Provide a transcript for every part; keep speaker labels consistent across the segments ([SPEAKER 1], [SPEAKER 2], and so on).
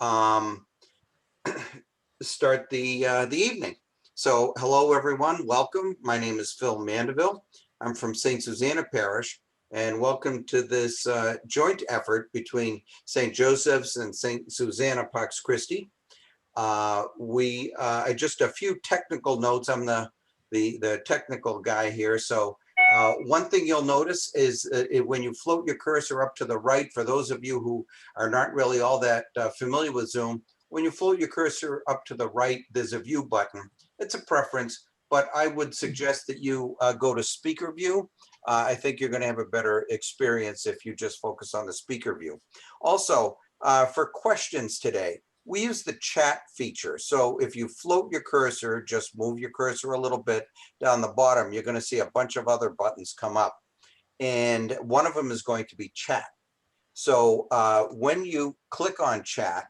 [SPEAKER 1] um, start the evening. So hello, everyone. Welcome. My name is Phil Mandeville. I'm from St. Susanna Parish, and welcome to this joint effort between St. Joseph's and St. Susanna Pax Christi. Just a few technical notes. I'm the technical guy here. So one thing you'll notice is when you float your cursor up to the right, for those of you who are not really all that familiar with Zoom, when you float your cursor up to the right, there's a view button. It's a preference, but I would suggest that you go to speaker view. I think you're going to have a better experience if you just focus on the speaker view. Also, for questions today, we use the chat feature. So if you float your cursor, just move your cursor a little bit down the bottom, you're going to see a bunch of other buttons come up. And one of them is going to be chat. So when you click on chat,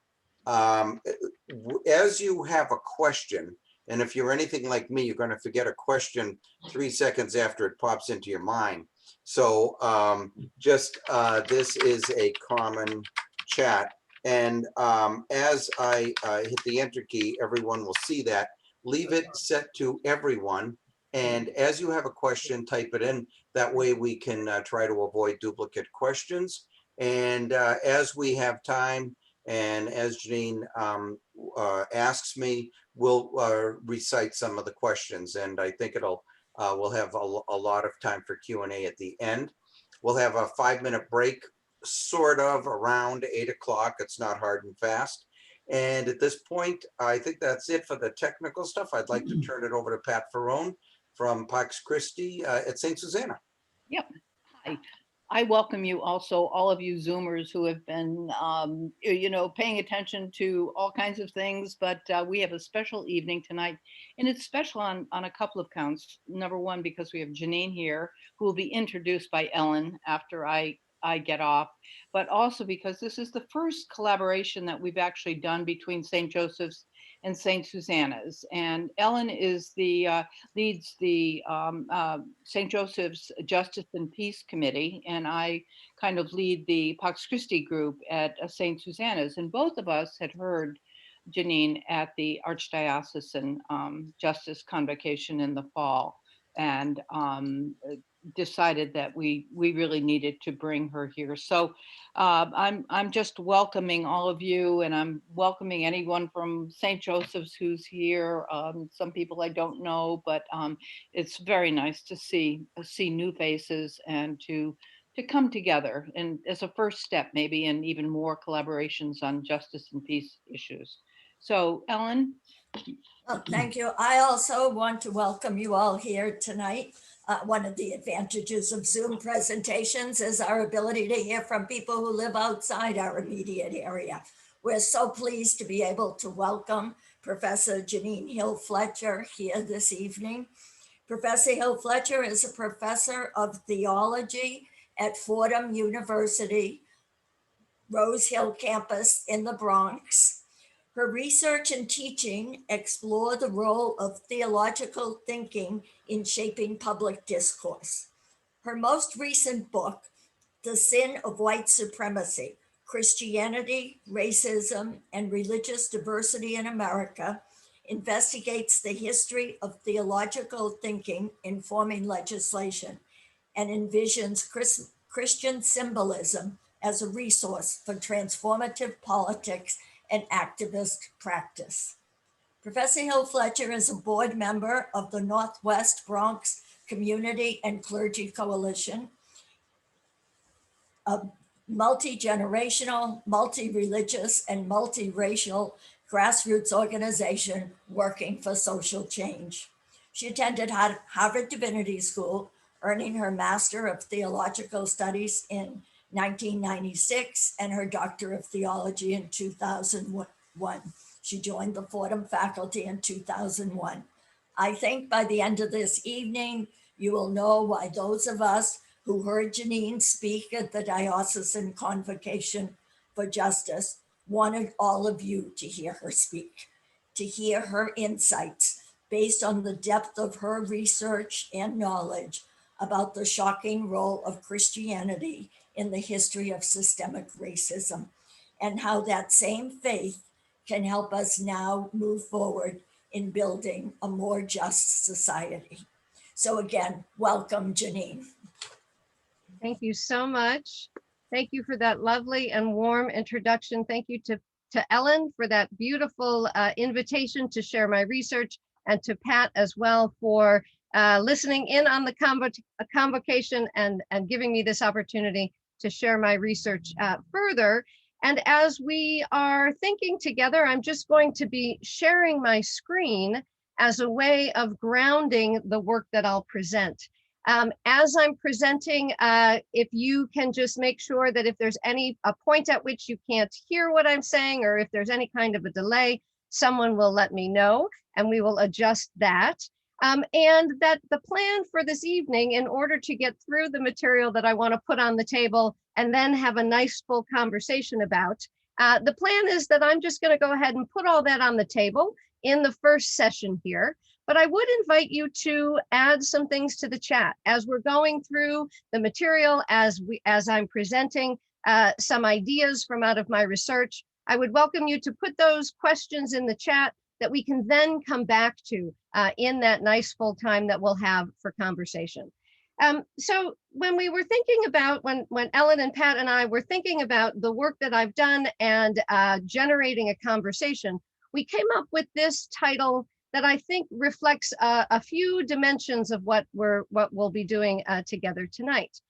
[SPEAKER 1] as you have a question, and if you're anything like me, you're going to forget a question 3 seconds after it pops into your mind. So this is a common chat. And as I hit the enter key, everyone will see that. Leave it set to everyone. And as you have a question, type it in. That way we can try to avoid duplicate questions. And as we have time, and as Jeannine asks me, we'll recite some of the questions. And I think we'll have a lot of time for Q&A at the end. We'll have a 5-minute break, sort of around 8 o'clock. It's not hard and fast. And at this point, I think that's it for the technical stuff. I'd like to turn it over to Pat Ferrone from Pax Christi at St. Susanna.
[SPEAKER 2] Yep. Hi. I welcome you also, all of you Zoomers who have been, paying attention to all kinds of things, but we have a special evening tonight, and it's special on a couple of counts. Number one, because we have Jeannine here, who will be introduced by Ellen after I get off, but also because this is the first collaboration that we've actually done between St. Joseph's and St. Susanna's. And Ellen is leads the St. Joseph's Justice and Peace Committee, and I kind of lead the Pax Christi group at St. Susanna's. And both of us had heard Jeannine at the Archdiocesan Justice Convocation in the fall, and decided that we really needed to bring her here. So I'm just welcoming all of you, and I'm welcoming anyone from St. Joseph's who's here. Some people I don't know, but it's very nice to see new faces and to come together, and as a first step, maybe, and even more collaborations on justice and peace issues. So, Ellen.
[SPEAKER 3] Well, thank you. I also want to welcome you all here tonight. One of the advantages of Zoom presentations is our ability to hear from people who live outside our immediate area. We're so pleased to be able to welcome Professor Jeannine Hill Fletcher here this evening. Professor Hill Fletcher is a professor of theology at Fordham University, Rose Hill campus in the Bronx. Her research and teaching explore the role of theological thinking in shaping public discourse. Her most recent book, The Sin of White Supremacy: Christianity, Racism, and Religious Diversity in America, investigates the history of theological thinking informing legislation and envisions Christian symbolism as a resource for transformative politics and activist practice. Professor Hill Fletcher is a board member of the Northwest Bronx Community and Clergy Coalition, a multi-generational, multi-religious, and multiracial grassroots organization working for social change. She attended Harvard Divinity School, earning her Master of Theological Studies in 1996 and her Doctor of Theology in 2001. She joined the Fordham faculty in 2001. I think by the end of this evening, you will know why those of us who heard Jeannine speak at the Diocesan Convocation for Justice wanted all of you to hear her speak, to hear her insights based on the depth of her research and knowledge about the shocking role of Christianity in the history of systemic racism. and how that same faith can help us now move forward in building a more just society. So again, welcome, Jeannine.
[SPEAKER 4] Thank you so much. Thank you for that lovely and warm introduction. Thank you to Ellen for that beautiful invitation to share my research, and to Pat as well for listening in on the convocation and giving me this opportunity to share my research further. And as we are thinking together, I'm just going to be sharing my screen as a way of grounding the work that I'll present. As I'm presenting, if you can just make sure that if there's a point at which you can't hear what I'm saying, or if there's any kind of a delay, someone will let me know and we will adjust that. And that the plan for this evening, in order to get through the material that I want to put on the table and then have a nice full conversation about, the plan is that I'm just going to go ahead and put all that on the table in the first session here. But I would invite you to add some things to the chat as we're going through the material, as I'm presenting some ideas from out of my research. I would welcome you to put those questions in the chat that we can then come back to in that nice full time that we'll have for conversation. So when we were thinking about, when Ellen and Pat and I were thinking about the work that I've done and generating a conversation, we came up with this title that I think reflects a few dimensions of what we'll be doing together tonight.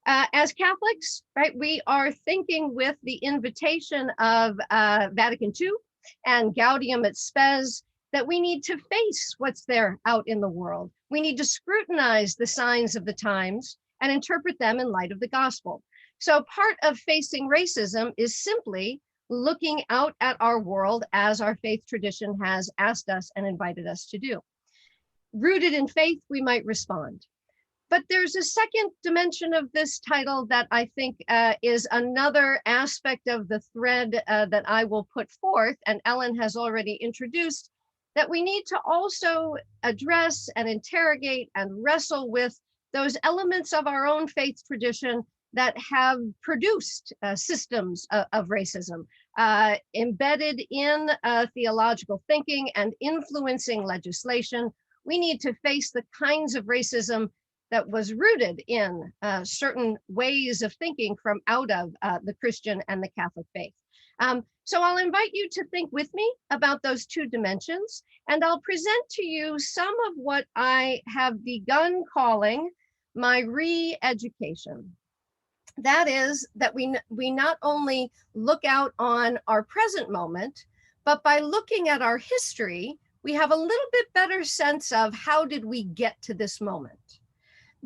[SPEAKER 4] As Catholics, right, we are thinking with the invitation of Vatican II and Gaudium et Spes that we need to face what's there out in the world. We need to scrutinize the signs of the times and interpret them in light of the gospel. So part of facing racism is simply looking out at our world as our faith tradition has asked us and invited us to do. Rooted in faith, we might respond. But there's a second dimension of this title that I think is another aspect of the thread that I will put forth, and Ellen has already introduced, that we need to also address and interrogate and wrestle with those elements of our own faith tradition that have produced systems of racism, embedded in theological thinking and influencing legislation. We need to face the kinds of racism that was rooted in certain ways of thinking from out of the Christian and the Catholic faith. So I'll invite you to think with me about those two dimensions, and I'll present to you some of what I have begun calling my re-education. That is that we not only look out on our present moment, but by looking at our history, we have a little bit better sense of how did we get to this moment.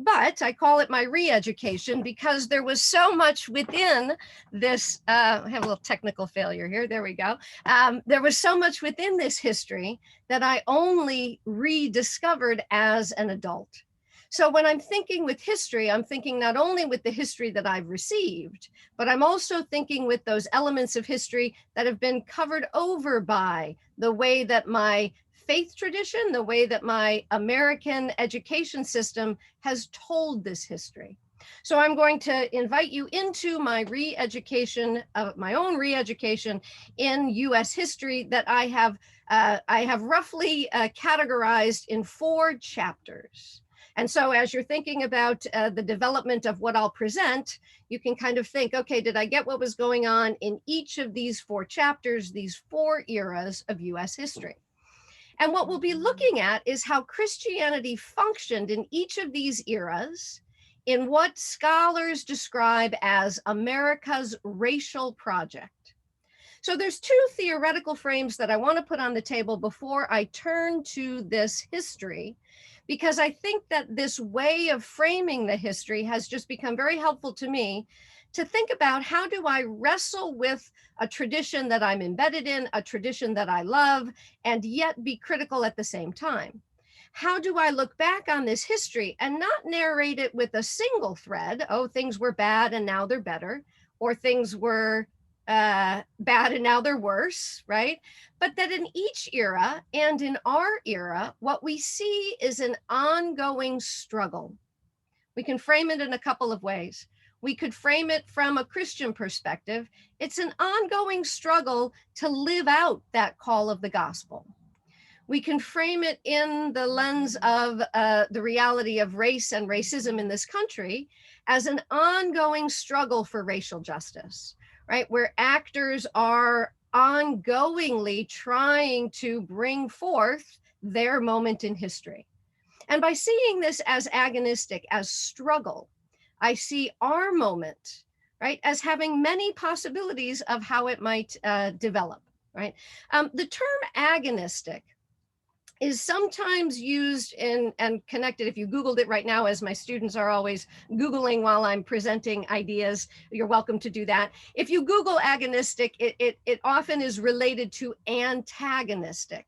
[SPEAKER 4] But I call it my re-education because there was so much within this, I have a little technical failure here, there we go. There was so much within this history that I only rediscovered as an adult. So when I'm thinking with history, I'm thinking not only with the history that I've received, but I'm also thinking with those elements of history that have been covered over by the way that my faith tradition, the way that my American education system has told this history. So I'm going to invite you into my re-education, my own re-education in US history that I have roughly categorized in 4 chapters. And so as you're thinking about the development of what I'll present, you can kind of think, okay, did I get what was going on in each of these 4 chapters, these 4 eras of US history? And what we'll be looking at is how Christianity functioned in each of these eras in what scholars describe as America's racial project. So there's 2 theoretical frames that I want to put on the table before I turn to this history, because I think that this way of framing the history has just become very helpful to me to think about how do I wrestle with a tradition that I'm embedded in, a tradition that I love, and yet be critical at the same time. How do I look back on this history and not narrate it with a single thread? Oh, things were bad and now they're better, or things were bad and now they're worse, right? But that in each era and in our era, what we see is an ongoing struggle. We can frame it in a couple of ways. We could frame it from a Christian perspective. It's an ongoing struggle to live out that call of the gospel. We can frame it in the lens of the reality of race and racism in this country as an ongoing struggle for racial justice, right? Where actors are ongoingly trying to bring forth their moment in history. And by seeing this as agonistic, as struggle, I see our moment, right, as having many possibilities of how it might develop, right? The term agonistic is sometimes used in and connected. If you Googled it right now, as my students are always Googling while I'm presenting ideas, you're welcome to do that. If you Google agonistic, it often is related to antagonistic.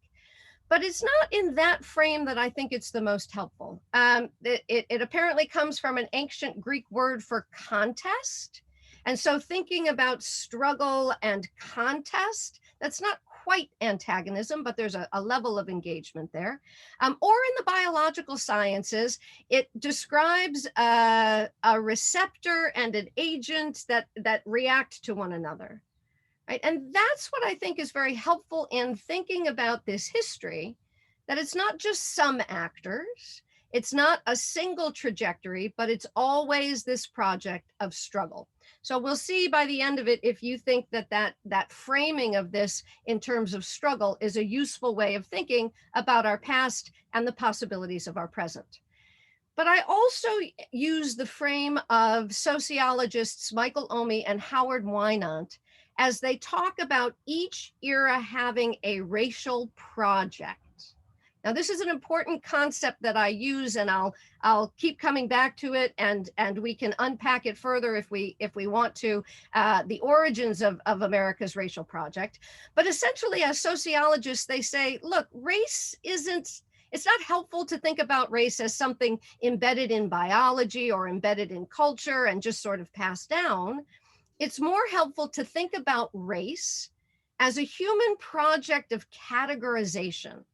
[SPEAKER 4] But it's not in that frame that I think it's the most helpful. It apparently comes from an ancient Greek word for contest. And so thinking about struggle and contest, that's not quite antagonism, but there's a level of engagement there. Or in the biological sciences, it describes a receptor and an agent that react to one another. Right? And that's what I think is very helpful in thinking about this history, that it's not just some actors, it's not a single trajectory, but it's always this project of struggle. So we'll see by the end of it if you think that framing of this in terms of struggle is a useful way of thinking about our past and the possibilities of our present. But I also use the frame of sociologists Michael Omi and Howard Wynant as they talk about each era having a racial project. Now, this is an important concept that I use, and I'll keep coming back to it, and we can unpack it further if we want to, the origins of America's racial project. But essentially, as sociologists, they say, look, race it's not helpful to think about race as something embedded in biology or embedded in culture and just sort of passed down. It's more helpful to think about race as a human project of categorization,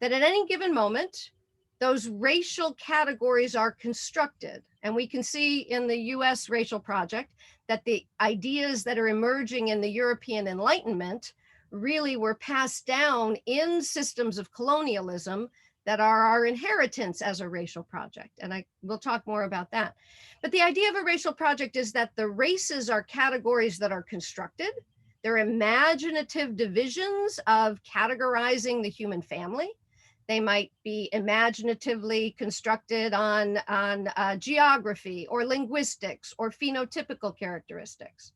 [SPEAKER 4] that at any given moment, those racial categories are constructed. And we can see in the US racial project that the ideas that are emerging in the European Enlightenment really were passed down in systems of colonialism that are our inheritance as a racial project. And we'll talk more about that. But the idea of a racial project is that the races are categories that are constructed. They're imaginative divisions of categorizing the human family. They might be imaginatively constructed on geography or linguistics or phenotypical characteristics.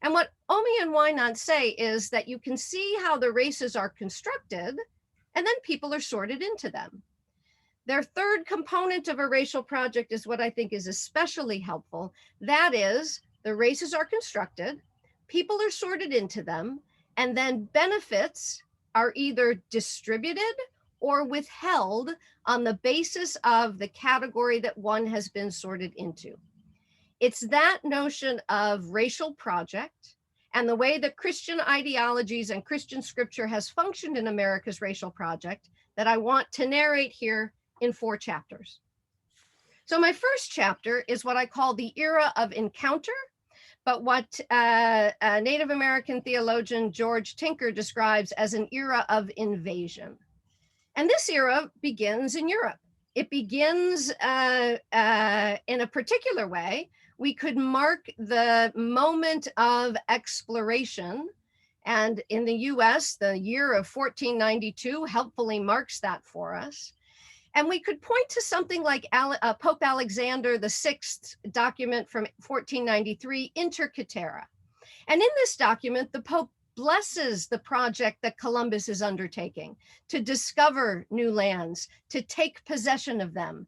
[SPEAKER 4] And what Omi and Wynant say is that you can see how the races are constructed, and then people are sorted into them. Their third component of a racial project is what I think is especially helpful. That is, the races are constructed, people are sorted into them, and then benefits are either distributed or withheld on the basis of the category that one has been sorted into. It's that notion of racial project and the way that Christian ideologies and Christian scripture has functioned in America's racial project that I want to narrate here in 4 chapters. So my first chapter is what I call the era of encounter, but what Native American theologian George Tinker describes as an era of invasion. And this era begins in Europe. It begins in a particular way. We could mark the moment of exploration. And in the US, the year of 1492 helpfully marks that for us. And we could point to something like Pope Alexander VI's document from 1493, Inter Caetera. And in this document, the Pope blesses the project that Columbus is undertaking to discover new lands, to take possession of them.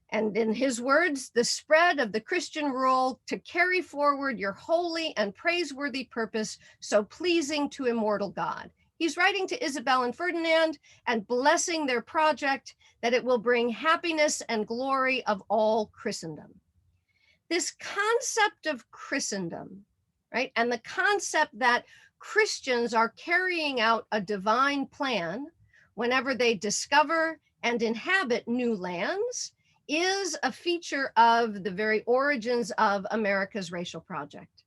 [SPEAKER 4] And in his words, the spread of the Christian rule to carry forward your holy and praiseworthy purpose, so pleasing to immortal God. He's writing to Isabel and Ferdinand and blessing their project that it will bring happiness and glory of all Christendom. This concept of Christendom, right? And the concept that Christians are carrying out a divine plan whenever they discover and inhabit new lands is a feature of the very origins of America's racial project.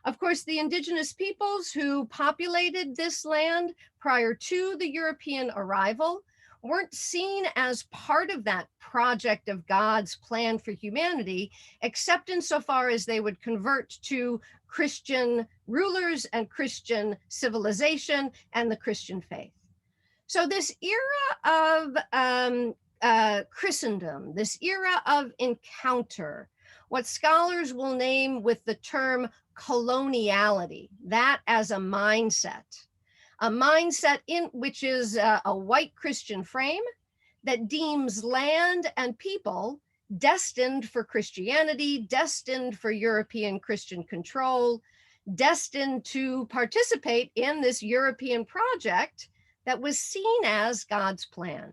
[SPEAKER 4] Of course, the indigenous peoples who populated this land prior to the European arrival weren't seen as part of that project of God's plan for humanity, except insofar as they would convert to Christian rulers and Christian civilization and the Christian faith. So this era of Christendom, this era of encounter, what scholars will name with the term coloniality, that as a mindset in which is a white Christian frame that deems land and people destined for Christianity, destined for European Christian control, destined to participate in this European project that was seen as God's plan.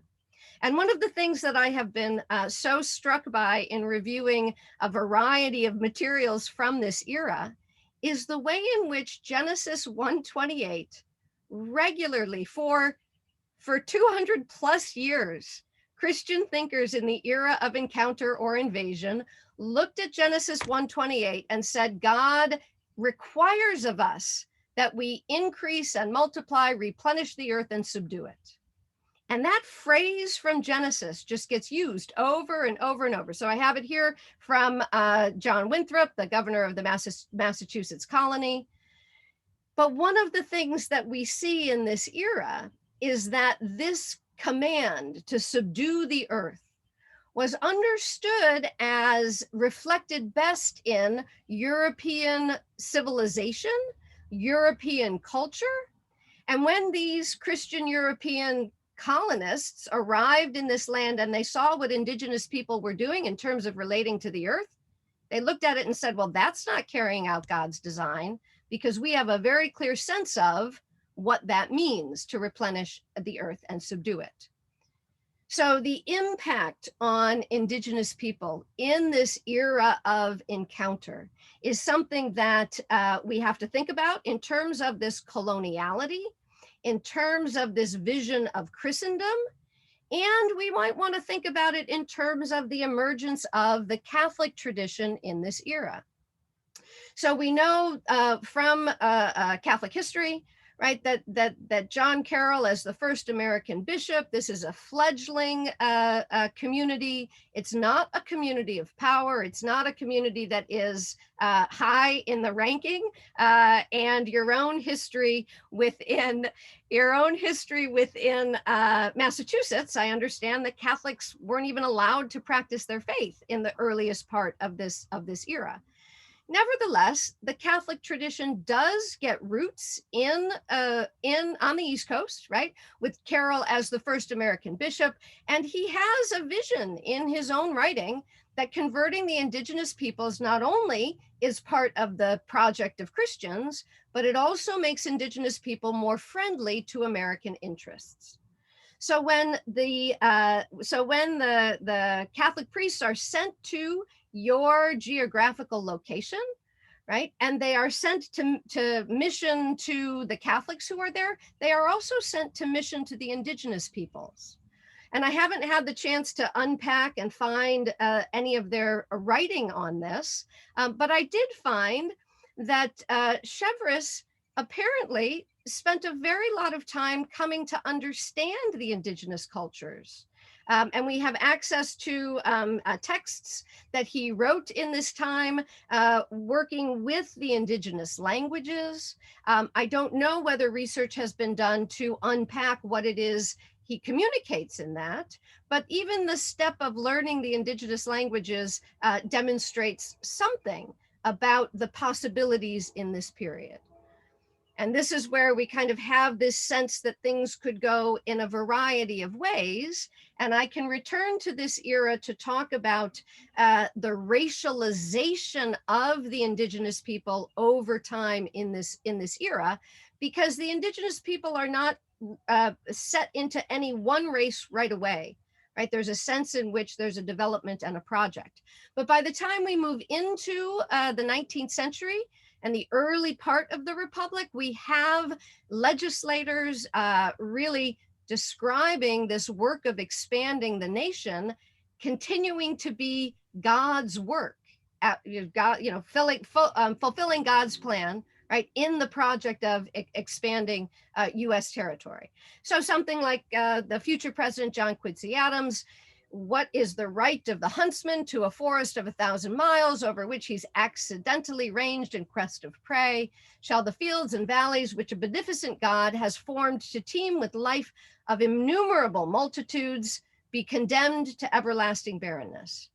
[SPEAKER 4] And one of the things that I have been so struck by in reviewing a variety of materials from this era is the way in which Genesis 1:28 regularly for 200 plus years, Christian thinkers in the era of encounter or invasion looked at Genesis 1:28 and said, God requires of us that we increase and multiply, replenish the earth and subdue it. And that phrase from Genesis just gets used over and over and over. So I have it here from John Winthrop, the governor of the Massachusetts colony. But one of the things that we see in this era is that this command to subdue the earth was understood as reflected best in European civilization, European culture. And when these Christian European colonists arrived in this land and they saw what indigenous people were doing in terms of relating to the earth, they looked at it and said, well, that's not carrying out God's design, because we have a very clear sense of what that means to replenish the earth and subdue it. So the impact on indigenous people in this era of encounter is something that we have to think about in terms of this coloniality, in terms of this vision of Christendom, and we might want to think about it in terms of the emergence of the Catholic tradition in this era. So we know from Catholic history, right, that John Carroll, as the first American bishop, this is a fledgling community. It's not a community of power. It's not a community that is high in the ranking. And your own history within Massachusetts, I understand that Catholics weren't even allowed to practice their faith in the earliest part of this era. Nevertheless, the Catholic tradition does get roots on the East Coast, right? With Carroll as the first American bishop. And he has a vision in his own writing that converting the indigenous peoples not only is part of the project of Christians, but it also makes indigenous people more friendly to American interests. So when the Catholic priests are sent to your geographical location, right, and they are sent to mission to the Catholics who are there, they are also sent to mission to the indigenous peoples. And I haven't had the chance to unpack and find any of their writing on this, but I did find that Chevreuse apparently spent a very lot of time coming to understand the indigenous cultures. And we have access to texts that he wrote in this time, working with the indigenous languages. I don't know whether research has been done to unpack what it is he communicates in that, but even the step of learning the indigenous languages demonstrates something about the possibilities in this period. And this is where we kind of have this sense that things could go in a variety of ways. And I can return to this era to talk about the racialization of the indigenous people over time in this era, because the indigenous people are not set into any one race right away. Right? There's a sense in which there's a development and a project. But by the time we move into the 19th century, and the early part of the Republic, we have legislators really describing this work of expanding the nation continuing to be God's work, God, fulfilling God's plan, right, in the project of expanding U.S. territory. So something like the future President John Quincy Adams, what is the right of the huntsman to a forest of 1,000 miles over which he's accidentally ranged in quest of prey? Shall the fields and valleys which a beneficent God has formed to teem with life of innumerable multitudes be condemned to everlasting barrenness?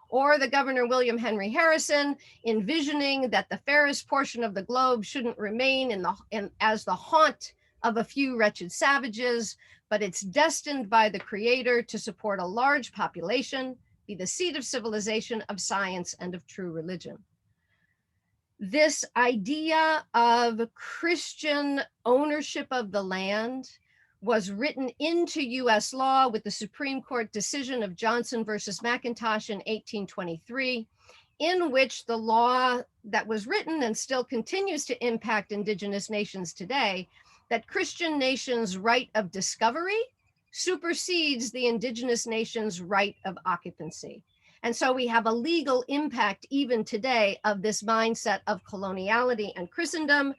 [SPEAKER 4] Or the Governor William Henry Harrison, envisioning that the fairest portion of the globe shouldn't remain as the haunt of a few wretched savages, but it's destined by the Creator to support a large population, be the seat of civilization, of science, and of true religion. This idea of Christian ownership of the land was written into US law with the Supreme Court decision of Johnson versus McIntosh in 1823, in which the law that was written and still continues to impact Indigenous nations today, that Christian nations' right of discovery supersedes the Indigenous nations' right of occupancy. And so we have a legal impact even today of this mindset of coloniality and Christendom.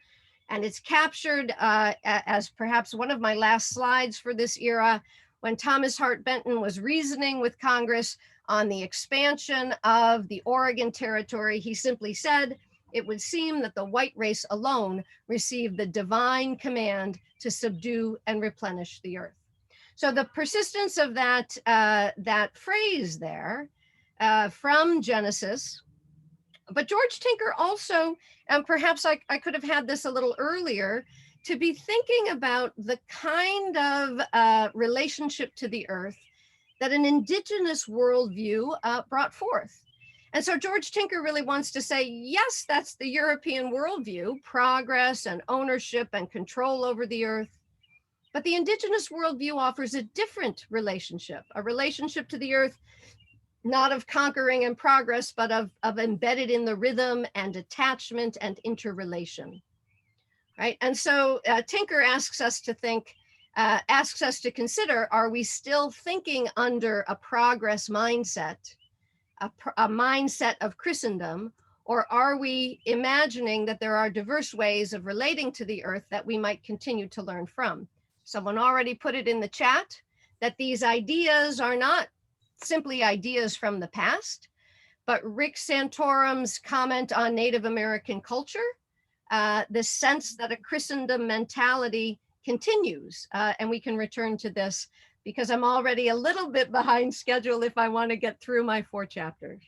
[SPEAKER 4] And it's captured as perhaps one of my last slides for this era, when Thomas Hart Benton was reasoning with Congress on the expansion of the Oregon Territory. He simply said, it would seem that the white race alone received the divine command to subdue and replenish the earth. So the persistence of that phrase there from Genesis. But George Tinker also, and perhaps I could have had this a little earlier, to be thinking about the kind of relationship to the earth that an Indigenous worldview brought forth. And so George Tinker really wants to say, yes, that's the European worldview, progress and ownership and control over the earth. But the Indigenous worldview offers a different relationship, a relationship to the earth, not of conquering and progress, but of embedded in the rhythm and attachment and interrelation, right? And so Tinker asks us to think, asks us to consider, are we still thinking under a progress mindset, a mindset of Christendom, or are we imagining that there are diverse ways of relating to the earth that we might continue to learn from? Someone already put it in the chat that these ideas are not simply ideas from the past, but Rick Santorum's comment on Native American culture, the sense that a Christendom mentality continues, and we can return to this because I'm already a little bit behind schedule if I want to get through my 4 chapters.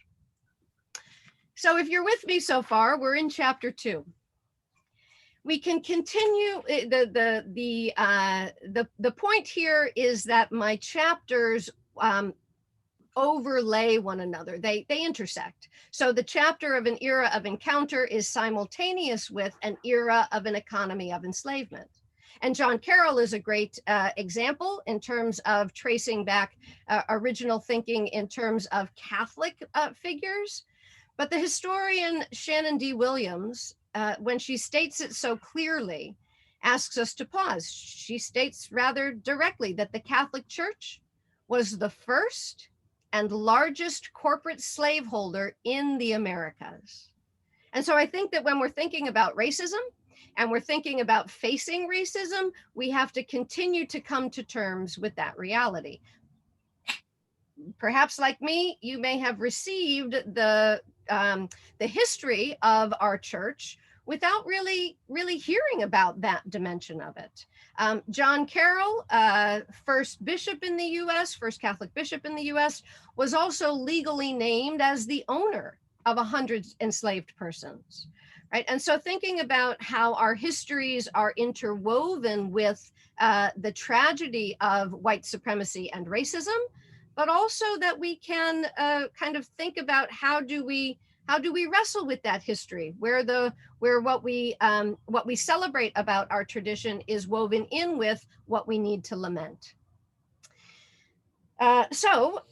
[SPEAKER 4] So if you're with me so far, we're in chapter 2. We can continue. The point here is that my chapters overlay one another. They intersect. So the chapter of an era of encounter is simultaneous with an era of an economy of enslavement. And John Carroll is a great example in terms of tracing back original thinking in terms of Catholic figures. But the historian Shannon D. Williams, when she states it so clearly, asks us to pause. She states rather directly that the Catholic Church was the first and largest corporate slaveholder in the Americas. And so I think that when we're thinking about racism and we're thinking about facing racism, we have to continue to come to terms with that reality. Perhaps like me, you may have received the history of our church without really hearing about that dimension of it. John Carroll, first bishop in the US, first Catholic bishop in the US, was also legally named as the owner of 100 enslaved persons, right? And so thinking about how our histories are interwoven with the tragedy of white supremacy and racism, but also that we can kind of think about how do we wrestle with that history, where what we celebrate about our tradition is woven in with what we need to lament. So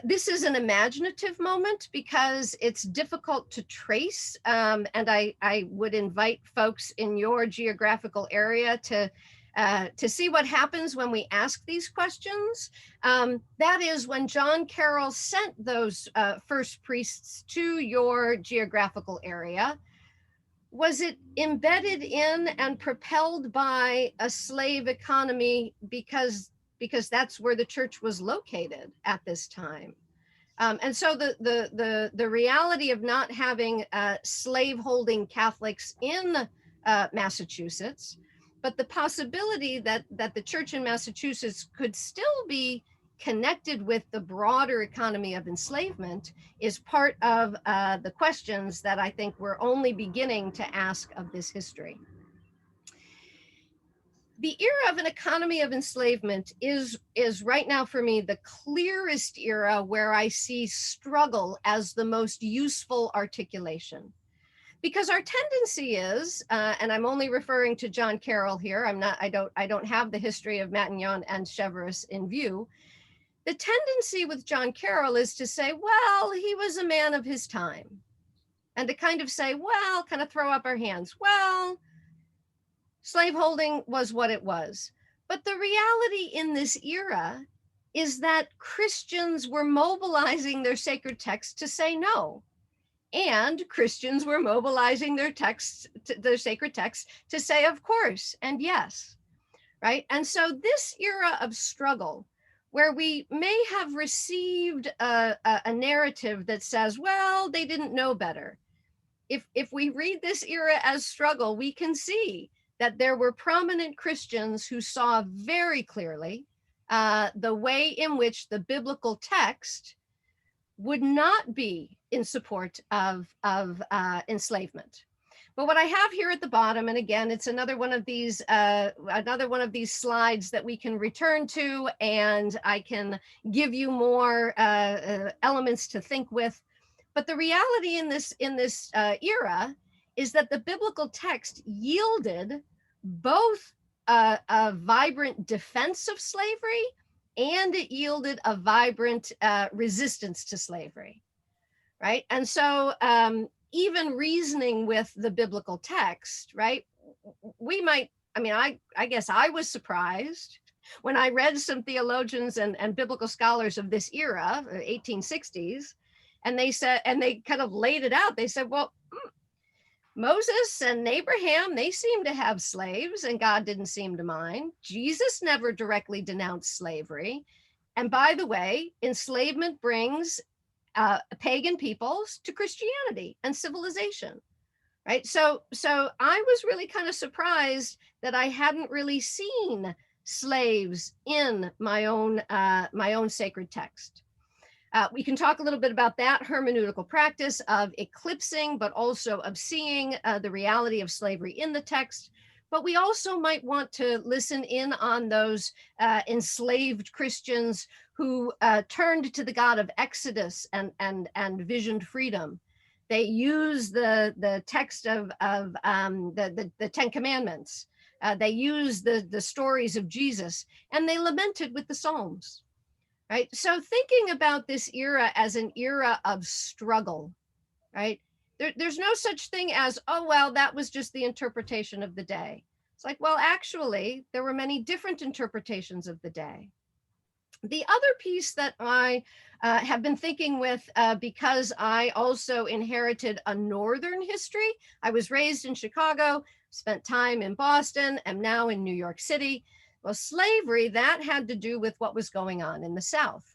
[SPEAKER 4] this is an imaginative moment because it's difficult to trace, and I would invite folks in your geographical area to to see what happens when we ask these questions. That is when John Carroll sent those first priests to your geographical area. Was it embedded in and propelled by a slave economy because that's where the church was located at this time? And so the reality of not having slave-holding Catholics in Massachusetts, but the possibility that the church in Massachusetts could still be connected with the broader economy of enslavement is part of the questions that I think we're only beginning to ask of this history. The era of an economy of enslavement is right now for me the clearest era where I see struggle as the most useful articulation. Because our tendency is, and I'm only referring to John Carroll here, I don't have the history of Matignon and Chevreuse in view. The tendency with John Carroll is to say, well, he was a man of his time. And to kind of say, well, kind of throw up our hands. Well, slaveholding was what it was. But the reality in this era is that Christians were mobilizing their sacred texts to say no. And Christians were mobilizing their texts, their sacred texts, to say of course and yes, right? And so this era of struggle, where we may have received a narrative that says, well, they didn't know better. If we read this era as struggle, we can see that there were prominent Christians who saw very clearly the way in which the biblical text would not be in support of enslavement. But what I have here at the bottom, and again, it's another one of these slides that we can return to, and I can give you more elements to think with. But the reality in this era is that the biblical text yielded both a vibrant defense of slavery, and it yielded a vibrant resistance to slavery, right? And so even reasoning with the biblical text, right? I guess I was surprised when I read some theologians and biblical scholars of this era, 1860s, and they kind of laid it out. They said, well, Moses and Abraham, they seem to have slaves and God didn't seem to mind. Jesus never directly denounced slavery. And by the way, enslavement brings pagan peoples to Christianity and civilization, right? So I was really kind of surprised that I hadn't really seen slaves in my own sacred text. We can talk a little bit about that hermeneutical practice of eclipsing, but also of seeing the reality of slavery in the text. But we also might want to listen in on those enslaved Christians who turned to the God of Exodus and visioned freedom. They use the text of the Ten Commandments. They use the stories of Jesus, and they lamented with the Psalms. Right. So thinking about this era as an era of struggle, right? There's no such thing as, oh, well, that was just the interpretation of the day. It's like, well, actually, there were many different interpretations of the day. The other piece that I have been thinking with, because I also inherited a Northern history. I was raised in Chicago, spent time in Boston, am now in New York City. Well, slavery, that had to do with what was going on in the South.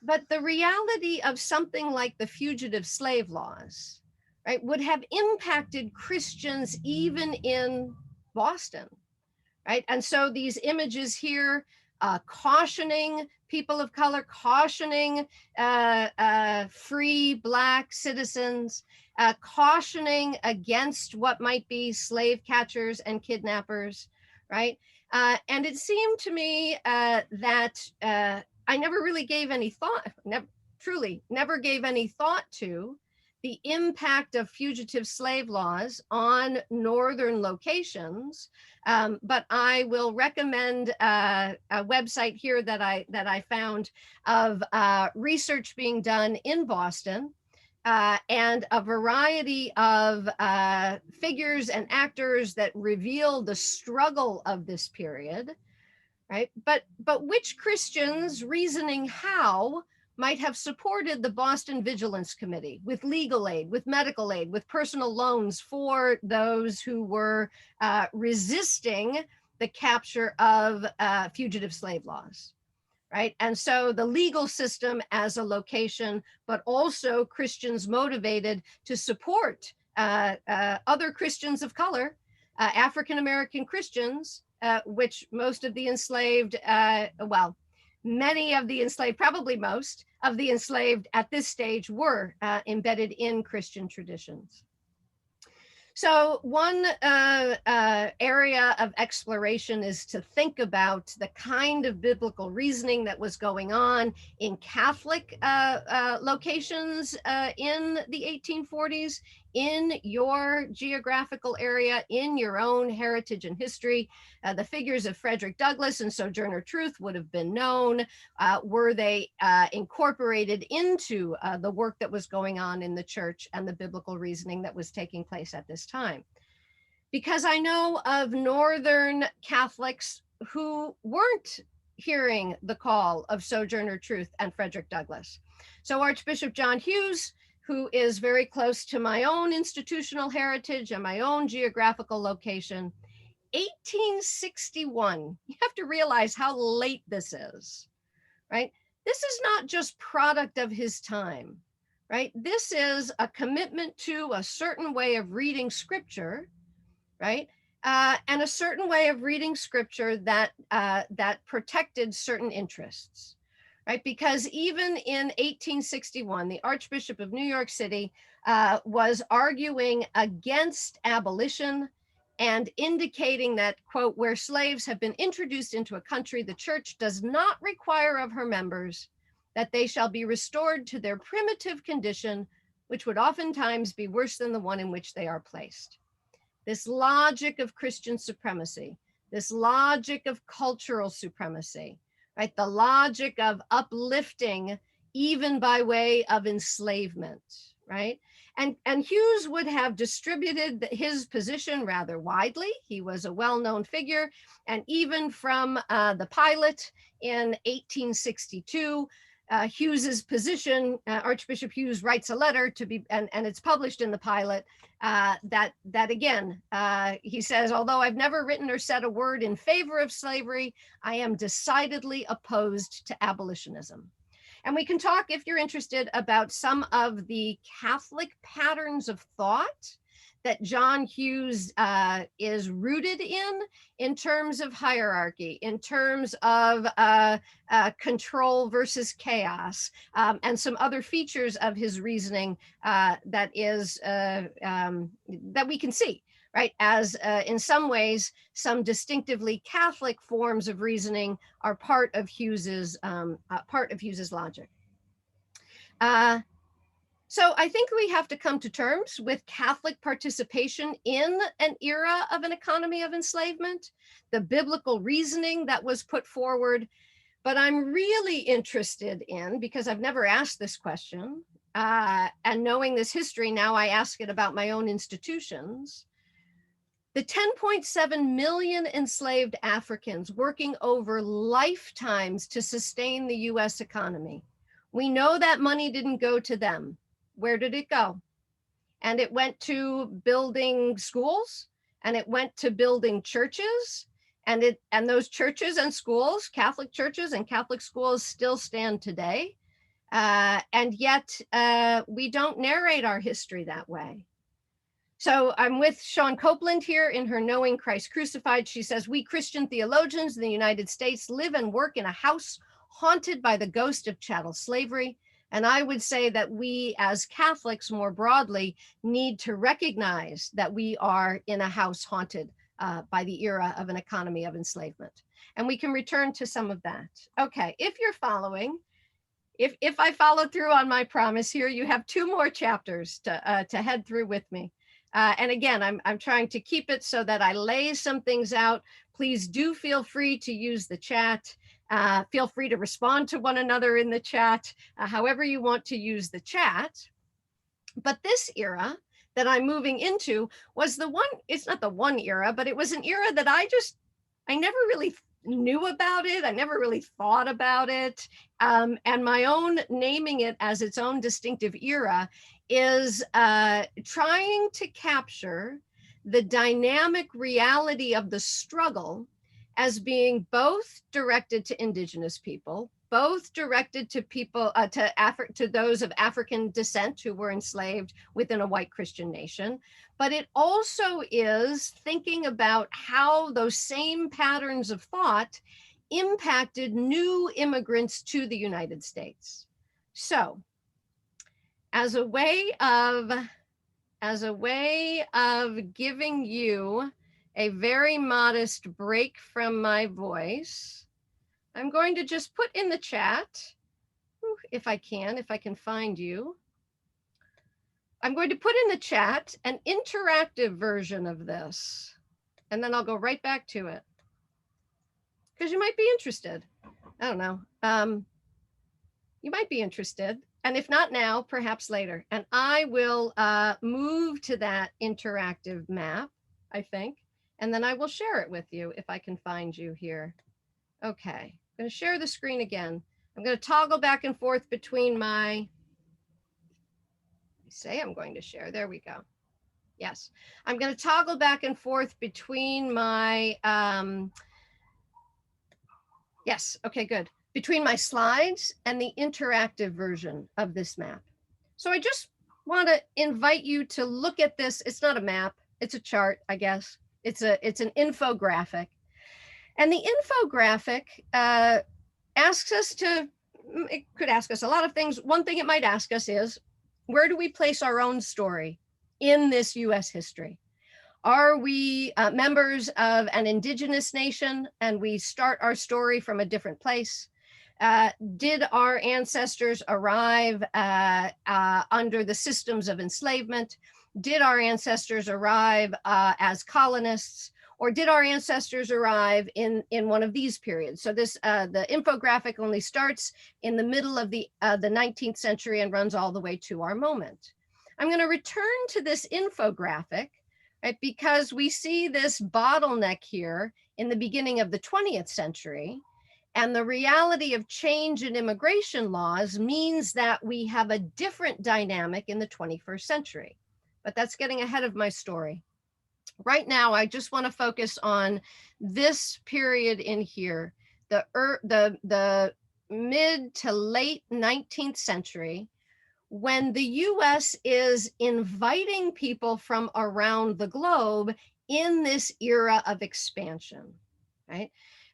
[SPEAKER 4] But the reality of something like the fugitive slave laws, right, would have impacted Christians even in Boston, right? And so these images here, cautioning people of color, cautioning free Black citizens, cautioning against what might be slave catchers and kidnappers, right? And it seemed to me that I never really gave any thought, never gave any thought to the impact of fugitive slave laws on Northern locations. But I will recommend a website here that I found of research being done in Boston and a variety of figures and actors that reveal the struggle of this period, right? But which Christians, reasoning how, might have supported the Boston Vigilance Committee with legal aid, with medical aid, with personal loans for those who were resisting the capture of fugitive slave laws, right? And so the legal system as a location, but also Christians motivated to support other Christians of color, African-American Christians, which most of the enslaved, well, many of the enslaved, probably most of the enslaved at this stage were embedded in Christian traditions. So one area of exploration is to think about the kind of biblical reasoning that was going on in Catholic locations in the 1840s, in your geographical area, in your own heritage and history. The figures of Frederick Douglass and Sojourner Truth would have been known. Were they incorporated into the work that was going on in the church and the biblical reasoning that was taking place at this time? Because I know of Northern Catholics who weren't hearing the call of Sojourner Truth and Frederick Douglass. So Archbishop John Hughes, who is very close to my own institutional heritage and my own geographical location, 1861, you have to realize how late this is, right? This is not just product of his time, right? This is a commitment to a certain way of reading scripture, right? And a certain way of reading scripture that, that protected certain interests, right? Because even in 1861, the Archbishop of New York City was arguing against abolition and indicating that, quote, where slaves have been introduced into a country, the church does not require of her members that they shall be restored to their primitive condition, which would oftentimes be worse than the one in which they are placed. This logic of Christian supremacy, this logic of cultural supremacy, right? The logic of uplifting even by way of enslavement, right? And Hughes would have distributed his position rather widely. He was a well-known figure. And even from the pilot in 1862, Hughes's position, Archbishop Hughes writes a letter to be, and it's published in the pilot, that again, he says, although I've never written or said a word in favor of slavery, I am decidedly opposed to abolitionism. And we can talk, if you're interested, about some of the Catholic patterns of thought that John Hughes is rooted in terms of hierarchy, in terms of control versus chaos, and some other features of his reasoning that we can see, right? As in some ways, some distinctively Catholic forms of reasoning are part of Hughes's logic. So I think we have to come to terms with Catholic participation in an era of an economy of enslavement, the biblical reasoning that was put forward. But I'm really interested in, because I've never asked this question, and knowing this history, now I ask it about my own institutions, the 10.7 million enslaved Africans working over lifetimes to sustain the US economy. We know that money didn't go to them. Where did it go? And it went to building schools, and it went to building churches, and those churches and schools, Catholic churches and Catholic schools, still stand today. And yet we don't narrate our history that way. So I'm with Sean Copeland here in her Knowing Christ Crucified. She says, we Christian theologians in the United States live and work in a house haunted by the ghost of chattel slavery. And I would say that we as Catholics more broadly need to recognize that we are in a house haunted by the era of an economy of enslavement. And we can return to some of that. Okay, if you're following, if I follow through on my promise here, you have 2 more chapters to head through with me. And again, I'm trying to keep it so that I lay some things out. Please do feel free to use the chat. Feel free to respond to one another in the chat, however you want to use the chat. But this era that I'm moving into was the one, it's not the one era, but it was an era that I never really knew about it. I never really thought about it. And my own naming it as its own distinctive era is trying to capture the dynamic reality of the struggle as being both directed to indigenous people, both directed to people, to those of African descent who were enslaved within a white Christian nation, but it also is thinking about how those same patterns of thought impacted new immigrants to the United States. So, as a way of giving you a very modest break from my voice, I'm going to just put in the chat, if I can find you. I'm going to put in the chat an interactive version of this, and then I'll go right back to it because you might be interested. I don't know. You might be interested. And if not now, perhaps later. And I will move to that interactive map, I think, and then I will share it with you if I can find you here. Okay, I'm going to share the screen again. I'm going to toggle back and forth between my, I'm going to share, there we go. Yes, I'm going to toggle back and forth between my, yes, okay, good. Between my slides and the interactive version of this map. So I just want to invite you to look at this. It's not a map, it's a chart, I guess. It's an infographic. And the infographic asks us to, it could ask us a lot of things. One thing it might ask us is, where do we place our own story in this US history? Are we members of an indigenous nation and we start our story from a different place? Did our ancestors arrive under the systems of enslavement? Did our ancestors arrive as colonists? Or did our ancestors arrive in one of these periods? So this, the infographic only starts in the middle of the 19th century and runs all the way to our moment. I'm going to return to this infographic, right, because we see this bottleneck here in the beginning of the 20th century. And the reality of change in immigration laws means that we have a different dynamic in the 21st century. But that's getting ahead of my story. Right now, I just want to focus on this period in here, the mid to late 19th century, when the US is inviting people from around the globe in this era of expansion, right?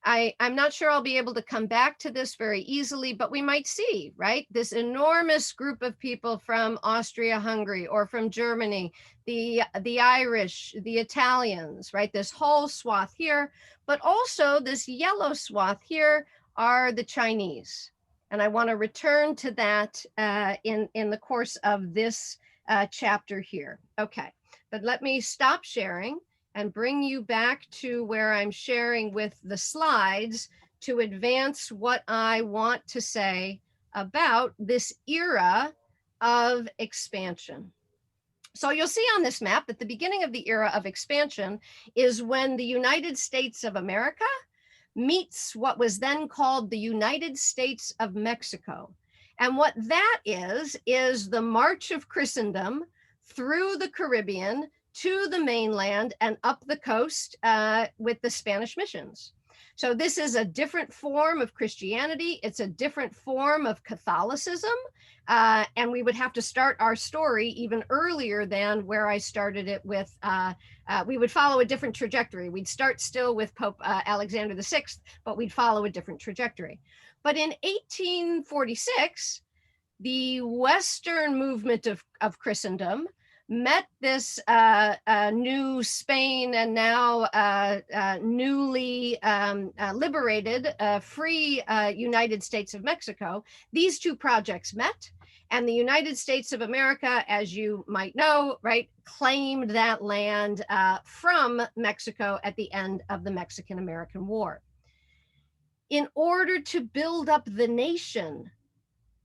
[SPEAKER 4] I'm not sure I'll be able to come back to this very easily, but we might see, right? This enormous group of people from Austria-Hungary or from Germany, the Irish, the Italians, right? This whole swath here, but also this yellow swath here are the Chinese. And I want to return to that in the course of this chapter here. Okay, but let me stop sharing and bring you back to where I'm sharing with the slides to advance what I want to say about this era of expansion. So you'll see on this map that the beginning of the era of expansion is when the United States of America meets what was then called the United States of Mexico. And what that is the march of Christendom through the Caribbean to the mainland and up the coast with the Spanish missions. So this is a different form of Christianity. It's a different form of Catholicism. And we would have to start our story even earlier than where I started it with, we would follow a different trajectory. We'd start still with Pope Alexander VI, but we'd follow a different trajectory. But in 1846, the Western movement of Christendom met this new Spain and now newly liberated free United States of Mexico. These two projects met, and the United States of America, as you might know, right, claimed that land from Mexico at the end of the Mexican-American War. In order to build up the nation,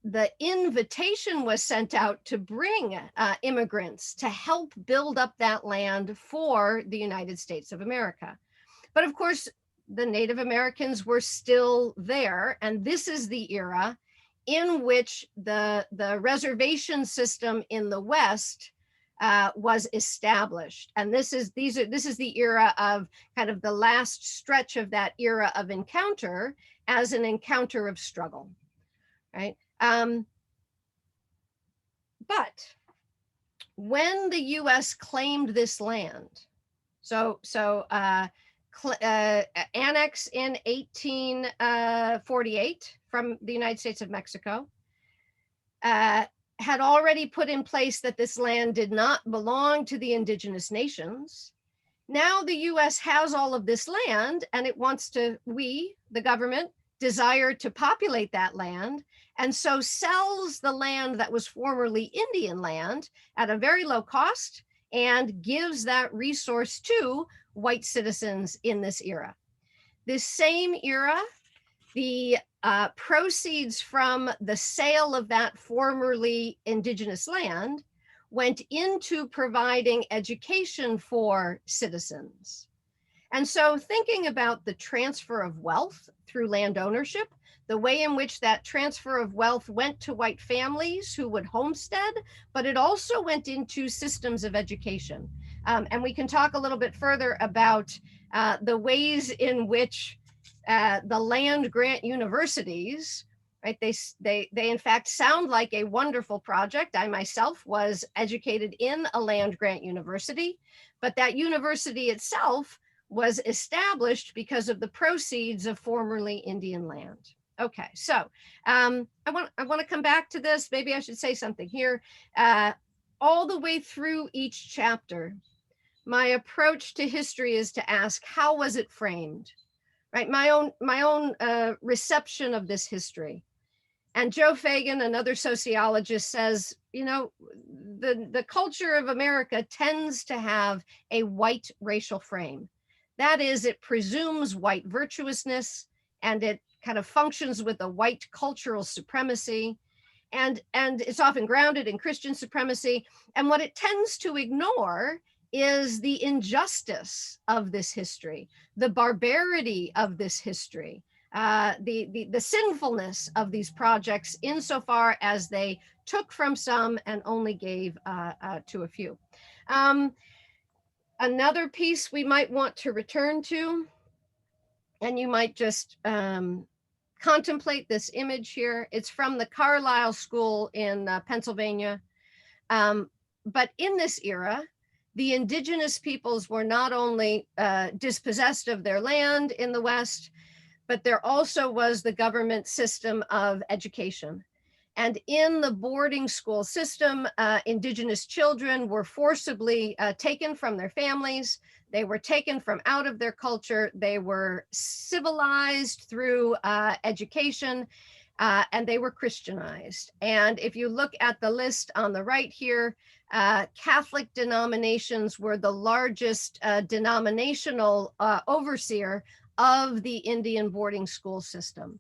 [SPEAKER 4] the invitation was sent out to bring immigrants to help build up that land for the United States of America. But of course, the Native Americans were still there. And this is the era in which the reservation system in the West was established. And this is the era of kind of the last stretch of that era of encounter as an encounter of struggle, right? But when the US claimed this land, annex in 1848 from the United States of Mexico, had already put in place that this land did not belong to the indigenous nations. Now the US has all of this land and it wants to, the government, desire to populate that land, and so sells the land that was formerly Indian land at a very low cost and gives that resource to white citizens in this era. This same era, the proceeds from the sale of that formerly indigenous land went into providing education for citizens. And so thinking about the transfer of wealth through land ownership, the way in which that transfer of wealth went to white families who would homestead, but it also went into systems of education. And we can talk a little bit further about the ways in which the land grant universities, right? They in fact sound like a wonderful project. I myself was educated in a land grant university, but that university itself was established because of the proceeds of formerly Indian land. Okay, so I want to come back to this. Maybe I should say something here. All the way through each chapter, my approach to history is to ask, how was it framed? Right, my own reception of this history. And Joe Fagan, another sociologist, says, you know, the culture of America tends to have a white racial frame. That is, it presumes white virtuousness, and it kind of functions with a white cultural supremacy, and it's often grounded in Christian supremacy. And what it tends to ignore is the injustice of this history, the barbarity of this history, the sinfulness of these projects insofar as they took from some and only gave to a few. Another piece we might want to return to, and you might just contemplate this image here. It's from the Carlisle School in Pennsylvania. But in this era, the indigenous peoples were not only dispossessed of their land in the West, but there also was the government system of education. And in the boarding school system, indigenous children were forcibly taken from their families. They were taken from out of their culture. They were civilized through education, and they were Christianized. And if you look at the list on the right here, Catholic denominations were the largest denominational overseer of the Indian boarding school system.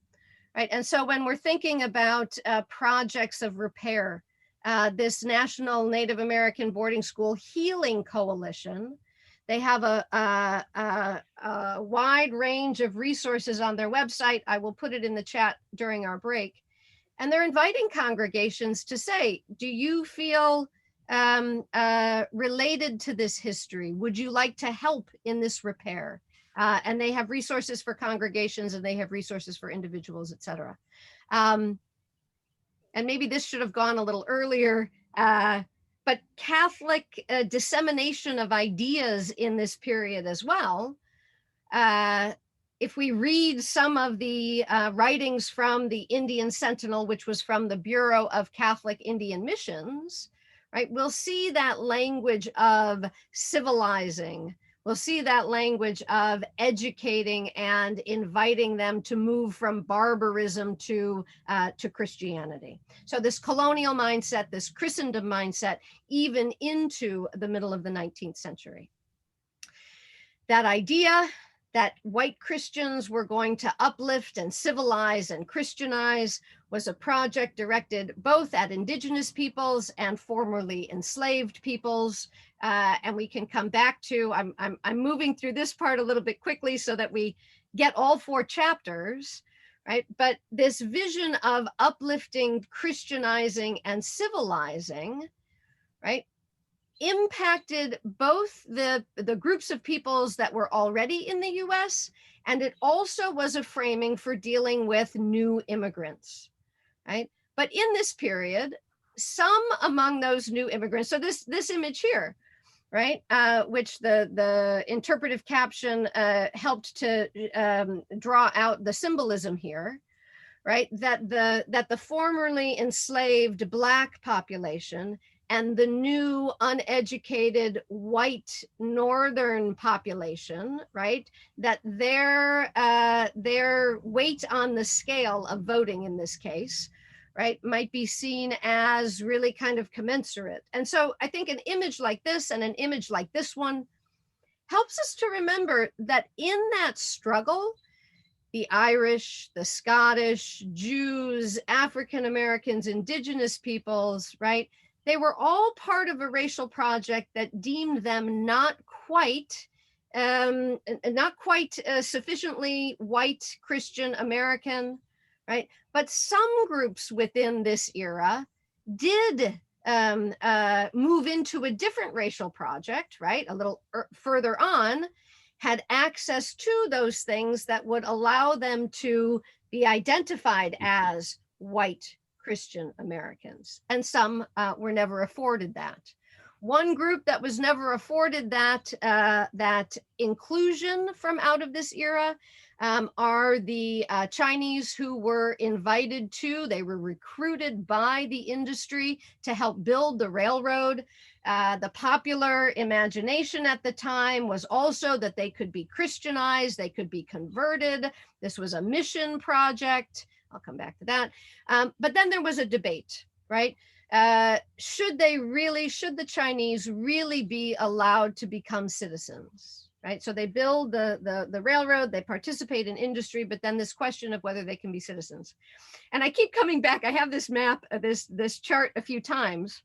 [SPEAKER 4] Right. And so when we're thinking about projects of repair, this National Native American Boarding School Healing Coalition, they have a wide range of resources on their website. I will put it in the chat during our break. And they're inviting congregations to say, do you feel related to this history? Would you like to help in this repair? And they have resources for congregations, and they have resources for individuals, et cetera. And maybe this should have gone a little earlier, but Catholic dissemination of ideas in this period as well. If we read some of the writings from the Indian Sentinel, which was from the Bureau of Catholic Indian Missions, right, we'll see that language of civilizing. We'll see that language of educating and inviting them to move from barbarism to Christianity. So this colonial mindset, this Christendom mindset, even into the middle of the 19th century. That idea that white Christians were going to uplift and civilize and Christianize was a project directed both at indigenous peoples and formerly enslaved peoples. And we can come back to, I'm moving through this part a little bit quickly so that we get all 4 chapters, right? But this vision of uplifting, Christianizing, and civilizing, right, impacted both the groups of peoples that were already in the US, and it also was a framing for dealing with new immigrants, right? But in this period, some among those new immigrants, so this image here, right, which the interpretive caption helped to draw out the symbolism here, right, that the formerly enslaved Black population and the new uneducated white northern population, right, that their weight on the scale of voting in this case, right, might be seen as really kind of commensurate. And so I think an image like this and an image like this one helps us to remember that in that struggle, the Irish, the Scottish, Jews, African Americans, indigenous peoples, right, they were all part of a racial project that deemed them not quite sufficiently white Christian American, right? But some groups within this era did move into a different racial project, right? A little further on, had access to those things that would allow them to be identified as white Christian Americans. And some were never afforded that. One group that was never afforded that inclusion from out of this era are the Chinese who were invited to, they were recruited by the industry to help build the railroad. The popular imagination at the time was also that they could be Christianized, they could be converted. This was a mission project. I'll come back to that. But then there was a debate, right? Should the Chinese really be allowed to become citizens, right? So they build the railroad, they participate in industry, but then this question of whether they can be citizens. And I keep coming back, I have this map, this chart a few times,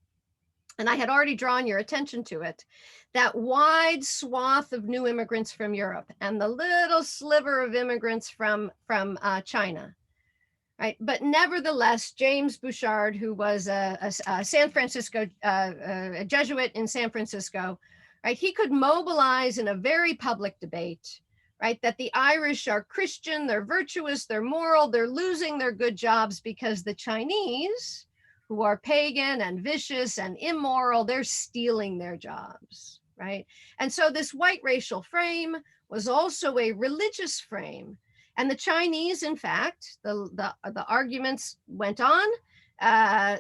[SPEAKER 4] and I had already drawn your attention to it, that wide swath of new immigrants from Europe and the little sliver of immigrants from China. Right, but nevertheless, James Bouchard, who was a San Francisco, a Jesuit in San Francisco, right, he could mobilize in a very public debate, right, that the Irish are Christian, they're virtuous, they're moral, they're losing their good jobs because the Chinese, who are pagan and vicious and immoral, they're stealing their jobs, right? And so this white racial frame was also a religious frame. And the Chinese, in fact, the arguments went on,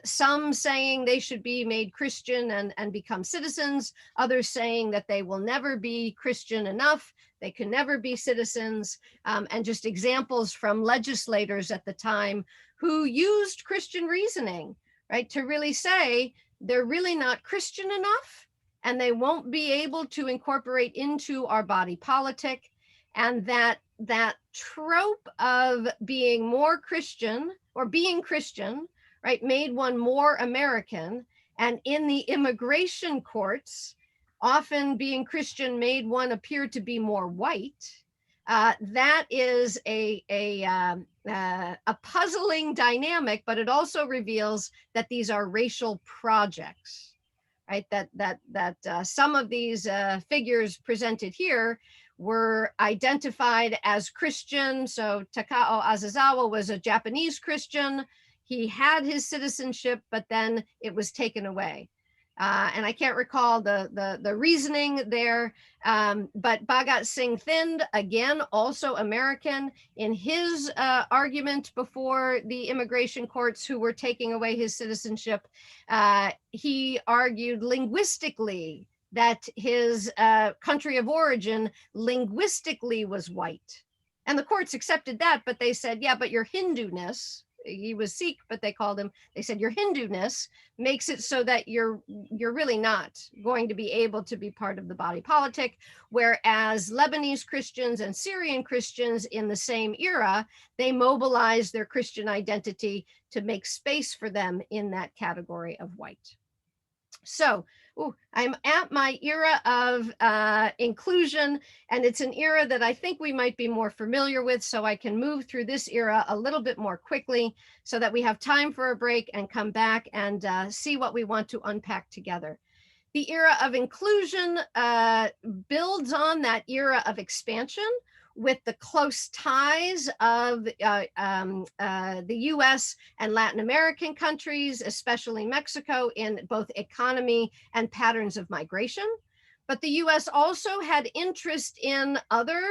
[SPEAKER 4] some saying they should be made Christian and become citizens, others saying that they will never be Christian enough, they can never be citizens, and just examples from legislators at the time who used Christian reasoning, right, to really say they're really not Christian enough and they won't be able to incorporate into our body politic, and that trope of being more Christian or being Christian, right, made one more American. And in the immigration courts, often being Christian made one appear to be more white. That is a puzzling dynamic, but it also reveals that these are racial projects, right? That some of these figures presented here were identified as Christian. So Takao Azazawa was a Japanese Christian. He had his citizenship, but then it was taken away. And I can't recall the reasoning there, but Bhagat Singh Thind, again, also American, in his argument before the immigration courts who were taking away his citizenship, he argued linguistically that his country of origin linguistically was white. And the courts accepted that, but they said, yeah, but your Hindu-ness he was Sikh, but they said your Hinduness makes it so that you're really not going to be able to be part of the body politic, whereas Lebanese Christians and Syrian Christians in the same era, they mobilized their Christian identity to make space for them in that category of white. So I'm at my era of inclusion, and it's an era that I think we might be more familiar with, so I can move through this era a little bit more quickly so that we have time for a break and come back and see what we want to unpack together. The era of inclusion builds on that era of expansion with the close ties of the US and Latin American countries, especially Mexico, in both economy and patterns of migration. But the US also had interest in other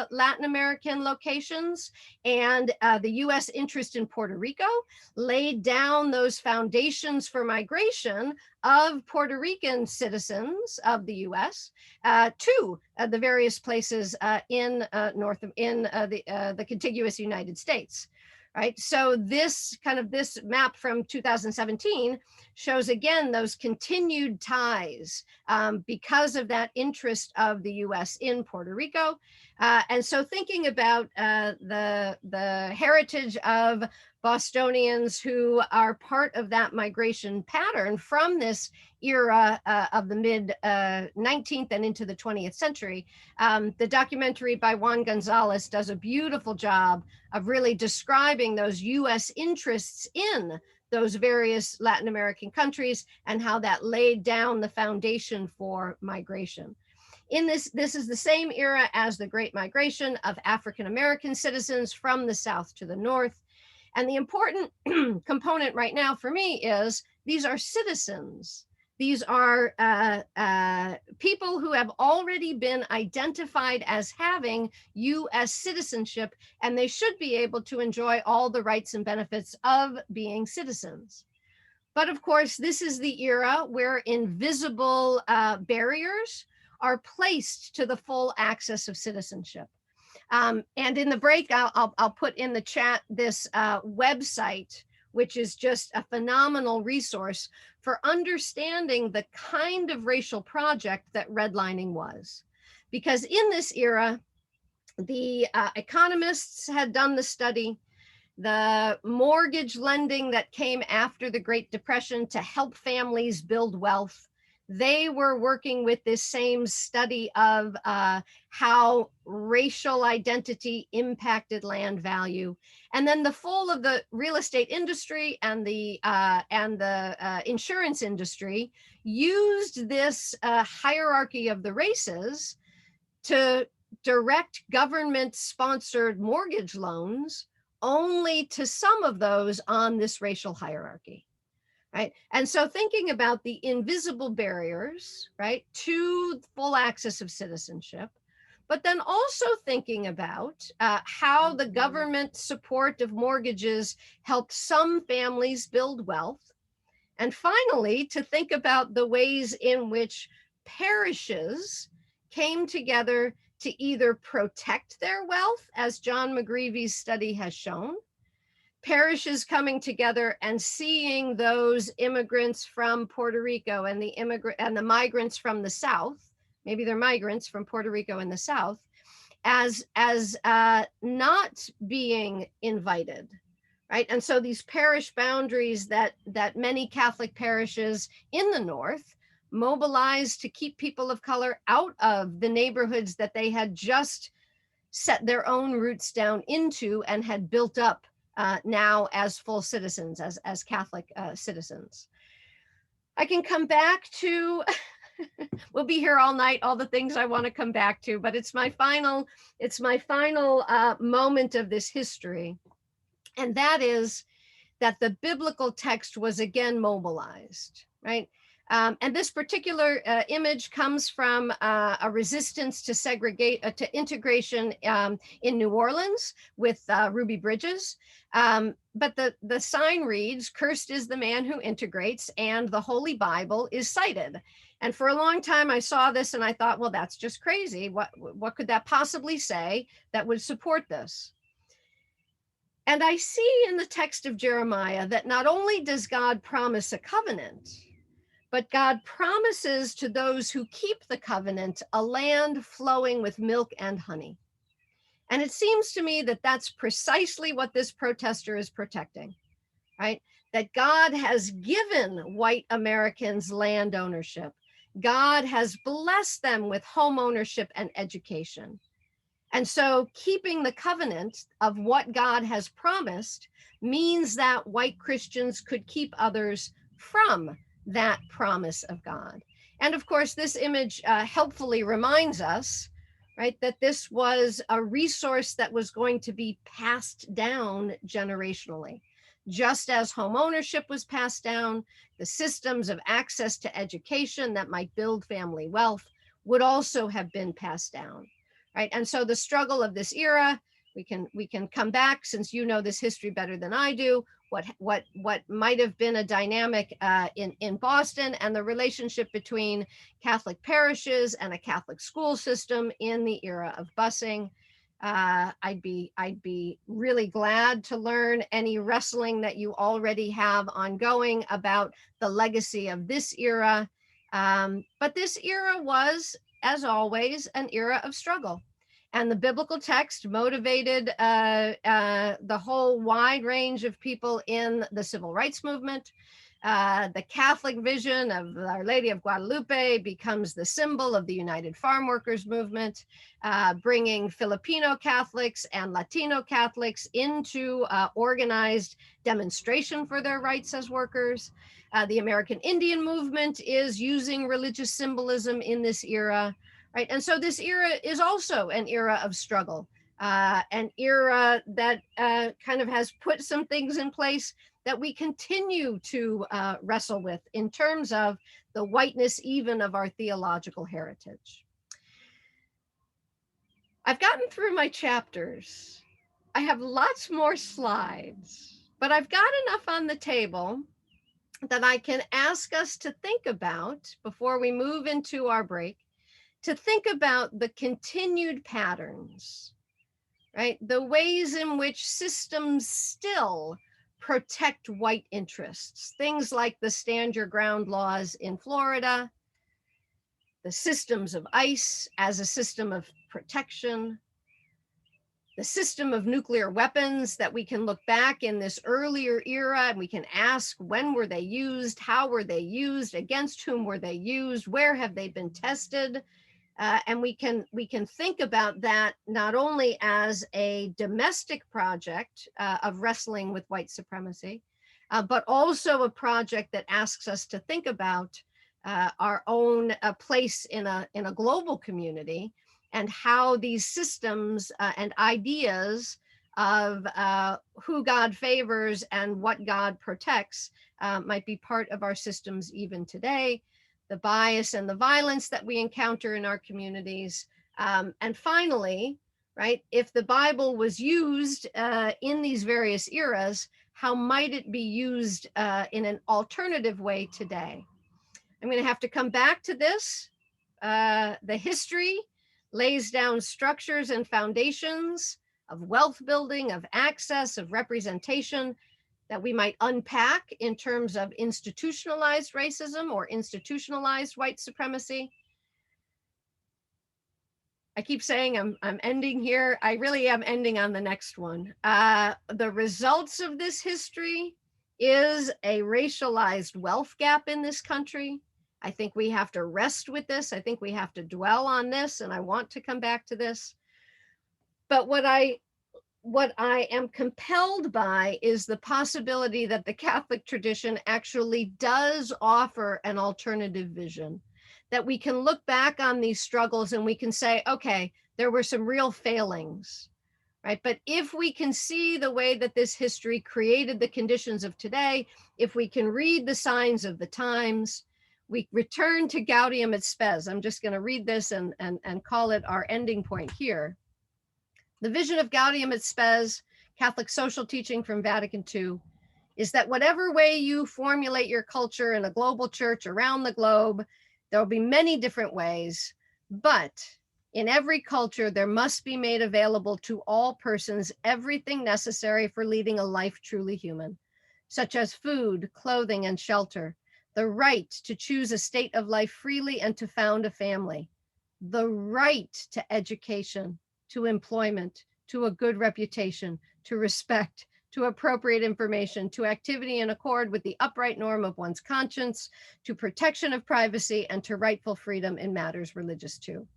[SPEAKER 4] Latin American locations, and the US interest in Puerto Rico laid down those foundations for migration of Puerto Rican citizens of the US to the various places in the contiguous United States. Right. So this map from 2017 shows again those continued ties because of that interest of the US in Puerto Rico. And so thinking about the heritage of Bostonians who are part of that migration pattern from this era of the mid 19th and into the 20th century, the documentary by Juan Gonzalez does a beautiful job of really describing those US interests in those various Latin American countries and how that laid down the foundation for migration. This is the same era as the Great Migration of African American citizens from the South to the North. And the important component right now for me is these are citizens. These are people who have already been identified as having US citizenship, and they should be able to enjoy all the rights and benefits of being citizens. But of course, this is the era where invisible barriers are placed to the full access of citizenship. And in the break, I'll put in the chat this website, which is just a phenomenal resource for understanding the kind of racial project that redlining was. Because in this era, the economists had done the study, the mortgage lending that came after the Great Depression to help families build wealth, they were working with this same study of how racial identity impacted land value. And then the fall of the real estate industry and the insurance industry used this hierarchy of the races to direct government-sponsored mortgage loans only to some of those on this racial hierarchy. Right. And so thinking about the invisible barriers, right, to full access of citizenship, but then also thinking about how the government support of mortgages helped some families build wealth. And finally, to think about the ways in which parishes came together to either protect their wealth, as John McGreevy's study has shown, parishes coming together and seeing those immigrants from Puerto Rico and the migrants from the South, maybe they're migrants from Puerto Rico in the South, as not being invited, right? And so these parish boundaries that many Catholic parishes in the North mobilized to keep people of color out of the neighborhoods that they had just set their own roots down into and had built up now as full citizens, as Catholic citizens. I can come back to, we'll be here all night, all the things I want to come back to, but it's my final moment of this history. And that is that the biblical text was again mobilized, right? And this particular image comes from a resistance to integration in New Orleans with Ruby Bridges. But the sign reads, "Cursed is the man who integrates," and the Holy Bible is cited. And for a long time, I saw this and I thought, well, that's just crazy. What could that possibly say that would support this? And I see in the text of Jeremiah that not only does God promise a covenant, but God promises to those who keep the covenant a land flowing with milk and honey. And it seems to me that that's precisely what this protester is protecting, right? That God has given white Americans land ownership. God has blessed them with home ownership and education. And so keeping the covenant of what God has promised means that white Christians could keep others from that promise of God. And of course, this image helpfully reminds us, right, that this was a resource that was going to be passed down generationally. Just as home ownership was passed down, the systems of access to education that might build family wealth would also have been passed down. Right. And so the struggle of this era, we can come back, since you know this history better than I do, what might have been a dynamic in Boston, and the relationship between Catholic parishes and a Catholic school system in the era of busing. I'd be really glad to learn any wrestling that you already have ongoing about the legacy of this era. But this era was, as always, an era of struggle. And the biblical text motivated the whole wide range of people in the civil rights movement. The Catholic vision of Our Lady of Guadalupe becomes the symbol of the United Farm Workers movement, bringing Filipino Catholics and Latino Catholics into organized demonstration for their rights as workers. The American Indian movement is using religious symbolism in this era, right? And so this era is also an era of struggle, an era that kind of has put some things in place that we continue to wrestle with in terms of the whiteness even of our theological heritage. I've gotten through my chapters. I have lots more slides, but I've got enough on the table that I can ask us to think about before we move into our break, to think about the continued patterns, right? The ways in which systems still protect white interests, things like the stand your ground laws in Florida, the systems of ICE as a system of protection, the system of nuclear weapons that we can look back in this earlier era and we can ask, when were they used? How were they used? Against whom were they used? Where have they been tested? And we can think about that not only as a domestic project of wrestling with white supremacy, but also a project that asks us to think about our own place in a global community, and how these systems and ideas of who God favors and what God protects might be part of our systems even today, the bias and the violence that we encounter in our communities. And finally, right, if the Bible was used in these various eras, how might it be used in an alternative way today? I'm going to have to come back to this. The history lays down structures and foundations of wealth building, of access, of representation that we might unpack in terms of institutionalized racism or institutionalized white supremacy. I keep saying I'm ending here. I really am ending on the next one. The results of this history is a racialized wealth gap in this country. I think we have to rest with this. I think we have to dwell on this, and I want to come back to this. But what I am compelled by is the possibility that the Catholic tradition actually does offer an alternative vision, that we can look back on these struggles and we can say, okay, there were some real failings, right? But if we can see the way that this history created the conditions of today, if we can read the signs of the times, we return to Gaudium et Spes. I'm just going to read this and call it our ending point here. The vision of Gaudium et Spes, Catholic social teaching from Vatican II, is that whatever way you formulate your culture in a global church around the globe, there will be many different ways, but In every culture, there must be made available to all persons everything necessary for leading a life truly human, such as food, clothing, and shelter, the right to choose a state of life freely and to found a family, the right to education, to employment, to a good reputation, to respect, to appropriate information, to activity in accord with the upright norm of one's conscience, to protection of privacy, and to rightful freedom in matters religious too.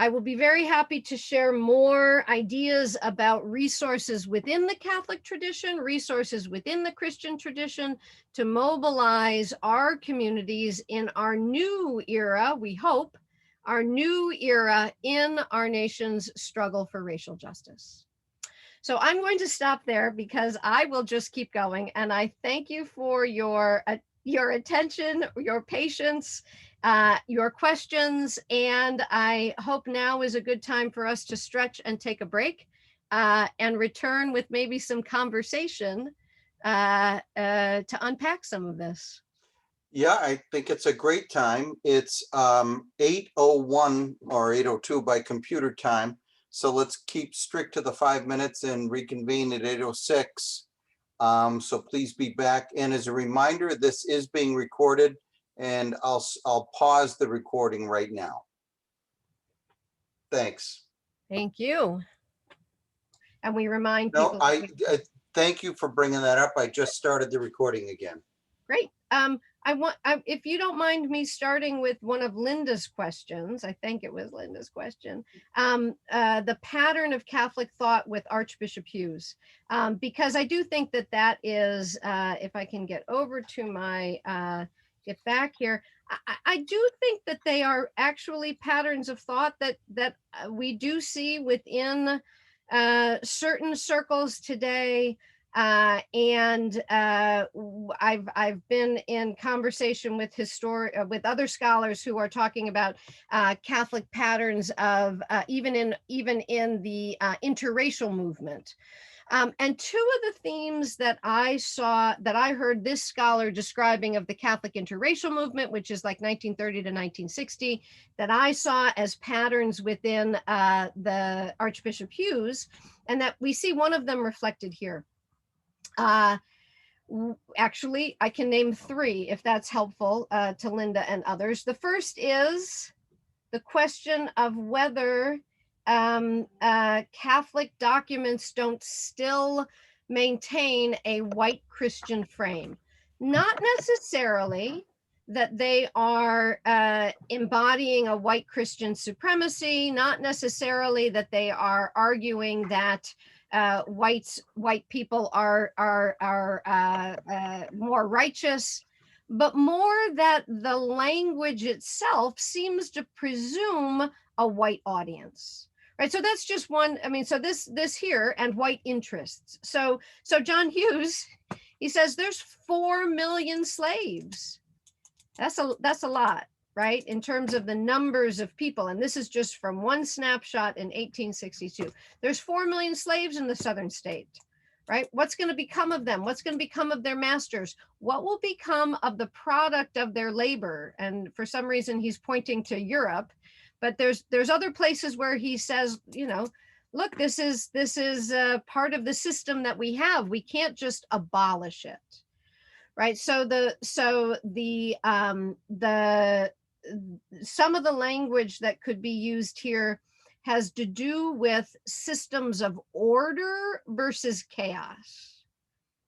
[SPEAKER 4] I will be very happy to share more ideas about resources within the Catholic tradition, resources within the Christian tradition to mobilize our communities in our new era, we hope, our new era in our nation's struggle for racial justice. So I'm going to stop there because I will just keep going. And I thank you for your attention, your patience, your questions. And I hope now is a good time for us to stretch and take a break and return with maybe some conversation to unpack some of this.
[SPEAKER 1] Yeah, I think it's a great time. It's 8:01 or 8:02 by computer time. So let's keep strict to the 5 minutes and reconvene at 8:06. So please be back. And as a reminder, this is being recorded, and I'll pause the recording right now. Thanks.
[SPEAKER 4] Thank you. And we remind
[SPEAKER 1] No,
[SPEAKER 4] people.
[SPEAKER 1] I thank you for bringing that up. I just started the recording again.
[SPEAKER 4] Great. If you don't mind me starting with one of Linda's questions, I think it was Linda's question, the pattern of Catholic thought with Archbishop Hughes, because I do think that that is, if I can get over to my, get back here, I do think that they are actually patterns of thought that we do see within certain circles today. I've been in conversation with with other scholars who are talking about Catholic patterns of even in the interracial movement. And two of the themes that I heard this scholar describing of the Catholic interracial movement, which is like 1930 to 1960, that I saw as patterns within the Archbishop Hughes, and that we see one of them reflected here. Actually, I can name three if that's helpful to Linda and others. The first is the question of whether Catholic documents don't still maintain a white Christian frame. Not necessarily that they are embodying a white Christian supremacy, not necessarily that they are arguing that white people are more righteous, but more that the language itself seems to presume a white audience, right? So that's just one. I mean, so this here and white interests. So John Hughes, he says there's 4 million slaves. That's a lot, right? In terms of the numbers of people. And this is just from one snapshot in 1862. There's 4 million slaves in the southern state, right? What's going to become of them? What's going to become of their masters? What will become of the product of their labor? And for some reason, he's pointing to Europe, but there's other places where he says, you know, look, this is part of the system that we have. We can't just abolish it. Right. So some of the language that could be used here has to do with systems of order versus chaos,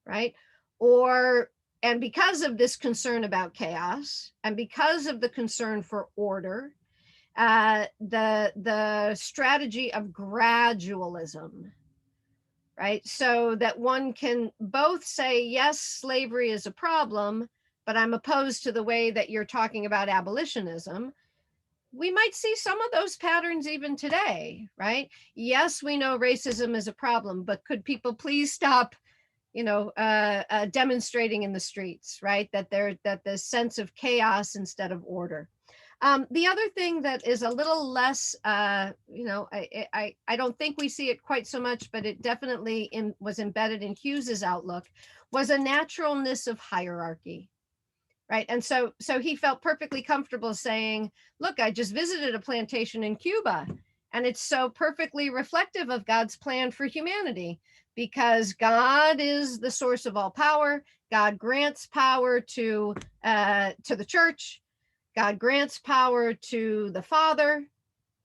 [SPEAKER 4] right? And because of this concern about chaos and because of the concern for order, the strategy of gradualism, right? So that one can both say, yes, slavery is a problem, but I'm opposed to the way that you're talking about abolitionism. We might see some of those patterns even today, right? Yes, we know racism is a problem, but could people please stop, you know, demonstrating in the streets, right? That the sense of chaos instead of order. The other thing that is a little less, you know, I don't think we see it quite so much, but it definitely was embedded in Hughes's outlook, was a naturalness of hierarchy, right? And so he felt perfectly comfortable saying, look, I just visited a plantation in Cuba, and it's so perfectly reflective of God's plan for humanity, because God is the source of all power. God grants power to the church. God grants power to the Father.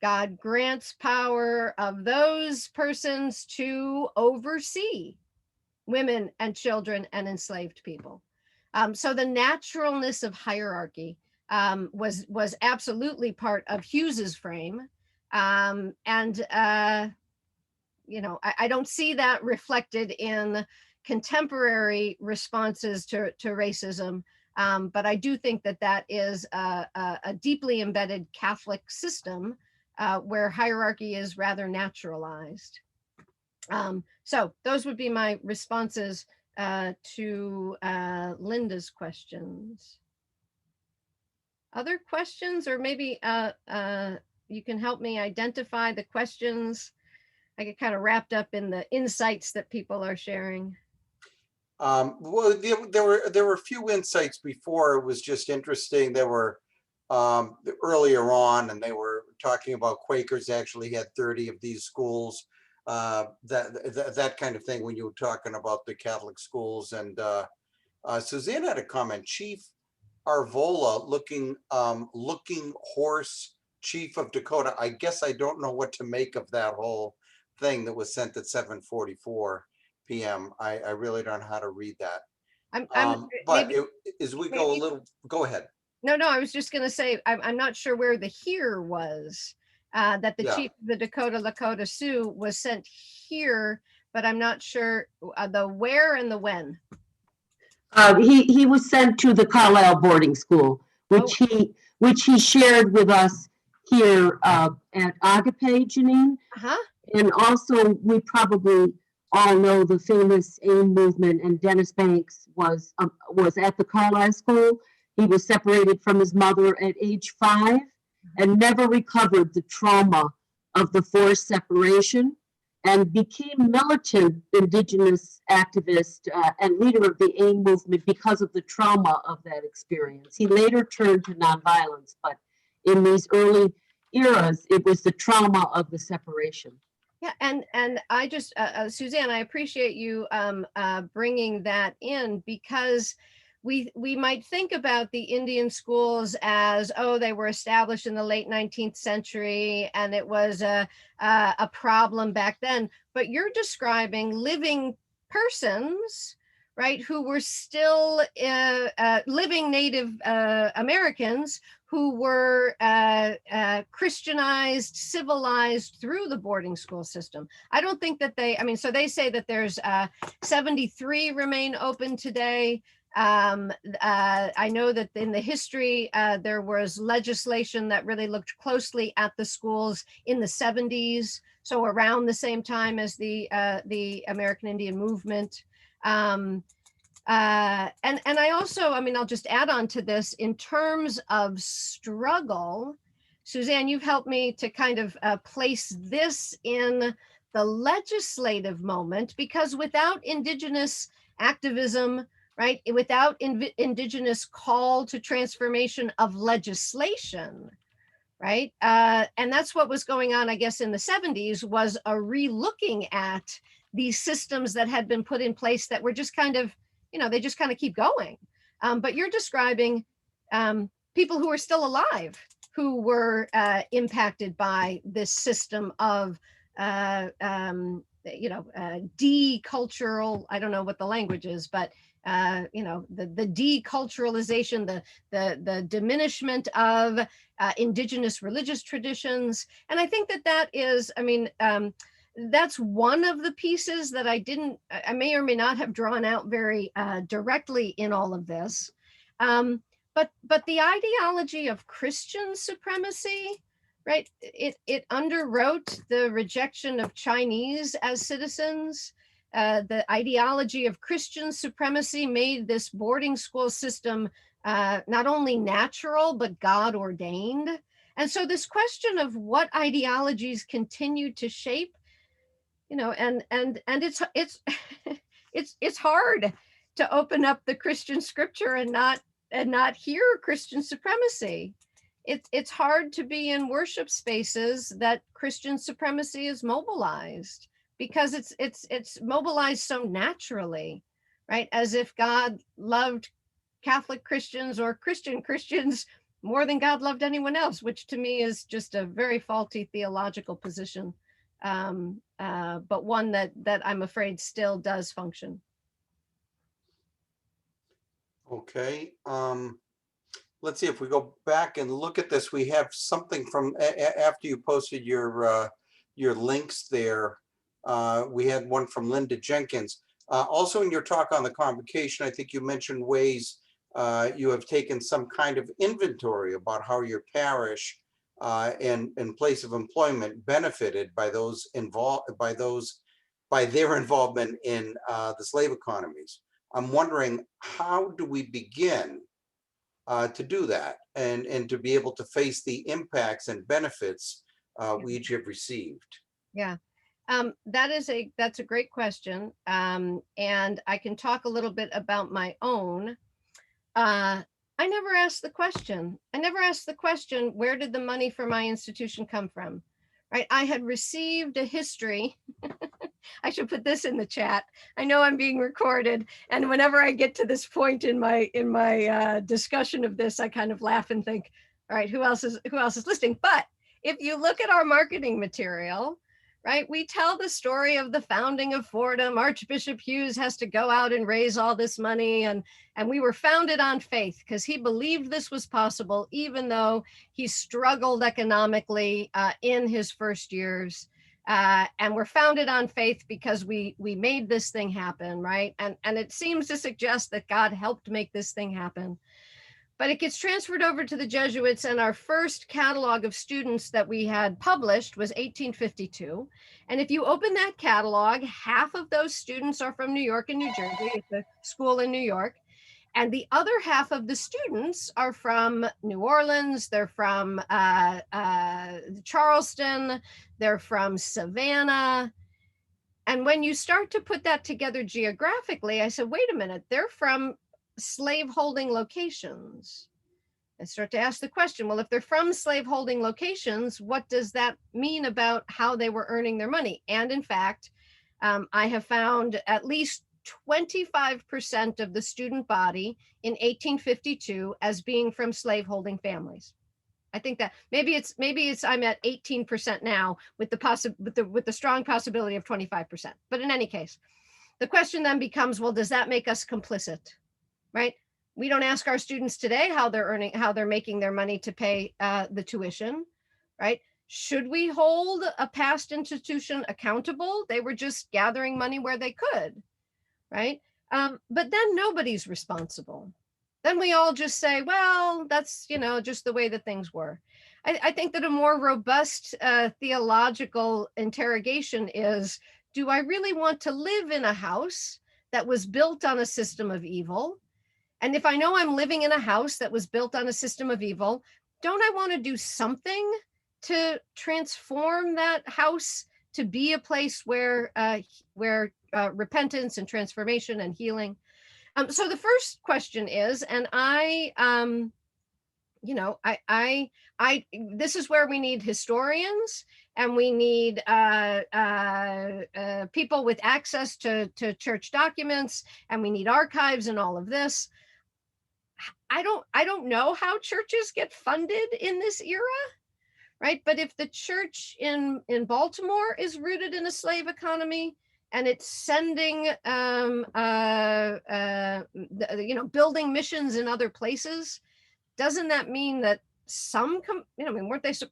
[SPEAKER 4] God grants power of those persons to oversee women and children and enslaved people. So the naturalness of hierarchy was absolutely part of Hughes's frame. I don't see that reflected in contemporary responses to racism. But I do think that is a deeply embedded Catholic system where hierarchy is rather naturalized. So those would be my responses to Linda's questions. Other questions, or maybe you can help me identify the questions. I get kind of wrapped up in the insights that people are sharing.
[SPEAKER 1] Well, there were a few insights before. It was just interesting. There were earlier on, and they were talking about Quakers actually had 30 of these schools, that kind of thing when you were talking about the Catholic schools. And Suzanne had a comment, Chief Arvola, looking horse, Chief of Dakota. I guess I don't know what to make of that whole thing that was sent at 7:44 p.m. I really don't know how to read that. But
[SPEAKER 4] maybe,
[SPEAKER 1] as we go a little, go ahead.
[SPEAKER 4] No, I was just going to say, I'm not sure where the here was, that the chief of the Dakota Lakota Sioux was sent here, but I'm not sure the where and the when.
[SPEAKER 5] He was sent to the Carlisle boarding school, which he shared with us here at Agape, Jeannine. And also, we probably all know the famous AIM movement, and Dennis Banks was at the Carlisle school. He was separated from his mother at age 5 and never recovered the trauma of the forced separation, and became militant Indigenous activist and leader of the AIM movement because of the trauma of that experience. He later turned to nonviolence, but in these early eras, it was the trauma of the separation.
[SPEAKER 4] Yeah, and I just, Suzanne, I appreciate you bringing that in, because we might think about the Indian schools as, oh, they were established in the late 19th century and it was a problem back then. But you're describing living persons, right, who were still living Native Americans who were Christianized, civilized through the boarding school system. I don't think that so they say that there's 73 remain open today. I know that in the history, there was legislation that really looked closely at the schools in the 70s, so around the same time as the American Indian movement. And I also, I'll just add on to this in terms of struggle. Suzanne, you've helped me to kind of place this in the legislative moment, because without Indigenous activism, right, without Indigenous call to transformation of legislation, right, and that's what was going on, I guess, in the 70s, was a re-looking at these systems that had been put in place that were just kind of, they just kind of keep going. But you're describing people who are still alive, who were impacted by this system of, decultural, I don't know what the language is, but, the deculturalization, the diminishment of Indigenous religious traditions. And I think that is, that's one of the pieces that I may or may not have drawn out very directly in all of this. But the ideology of Christian supremacy, right? It underwrote the rejection of Chinese as citizens. The ideology of Christian supremacy made this boarding school system not only natural, but God ordained. And so this question of what ideologies continue to shape, and it's it's hard to open up the Christian scripture and not not hear Christian supremacy. It's hard to be in worship spaces that Christian supremacy is mobilized, because it's mobilized so naturally, right? As if God loved Catholic Christians or Christian Christians more than God loved anyone else, which to me is just a very faulty theological position, but one that I'm afraid still does function.
[SPEAKER 1] Okay, let's see if we go back and look at this. We have something from after you posted your links there. We had one from Linda Jenkins. Also in your talk on the convocation, I think you mentioned ways you have taken some kind of inventory about how your parish and place of employment benefited by those involved, by their involvement in the slave economies. I'm wondering, how do we begin to do that and to be able to face the impacts and benefits we each have received?
[SPEAKER 4] Yeah, that's a great question. And I can talk a little bit about my own. I never asked the question. Where did the money for my institution come from? Right? I had received a history. I should put this in the chat. I know I'm being recorded, and whenever I get to this point in my discussion of this, I kind of laugh and think, all right, who else is listening? But if you look at our marketing material, right, we tell the story of the founding of Fordham. Archbishop Hughes has to go out and raise all this money, and we were founded on faith because he believed this was possible, even though he struggled economically in his first years. And we're founded on faith because we made this thing happen, right? And it seems to suggest that God helped make this thing happen. But it gets transferred over to the Jesuits, and our first catalog of students that we had published was 1852. And if you open that catalog, half of those students are from New York and New Jersey. It's a school in New York. And the other half of the students are from New Orleans, they're from Charleston, they're from Savannah. And when you start to put that together geographically, I said, wait a minute, they're from slaveholding locations. I start to ask the question, well, if they're from slaveholding locations, what does that mean about how they were earning their money? And in fact, I have found at least 25% of the student body in 1852 as being from slaveholding families. I think that maybe it's I'm at 18% now with the strong possibility of 25%. But in any case, the question then becomes, well, does that make us complicit? Right? We don't ask our students today how they're making their money to pay the tuition, right? Should we hold a past institution accountable? They were just gathering money where they could, right? But then nobody's responsible. Then we all just say, well, that's, just the way that things were. I think that a more robust theological interrogation is, do I really want to live in a house that was built on a system of evil? And if I know I'm living in a house that was built on a system of evil, don't I want to do something to transform that house to be a place where repentance and transformation and healing? So the first question is, and this is where we need historians, and we need people with access to church documents, and we need archives and all of this. I don't know how churches get funded in this era, right? But if the church in Baltimore is rooted in a slave economy, and it's sending, building missions in other places, doesn't that mean that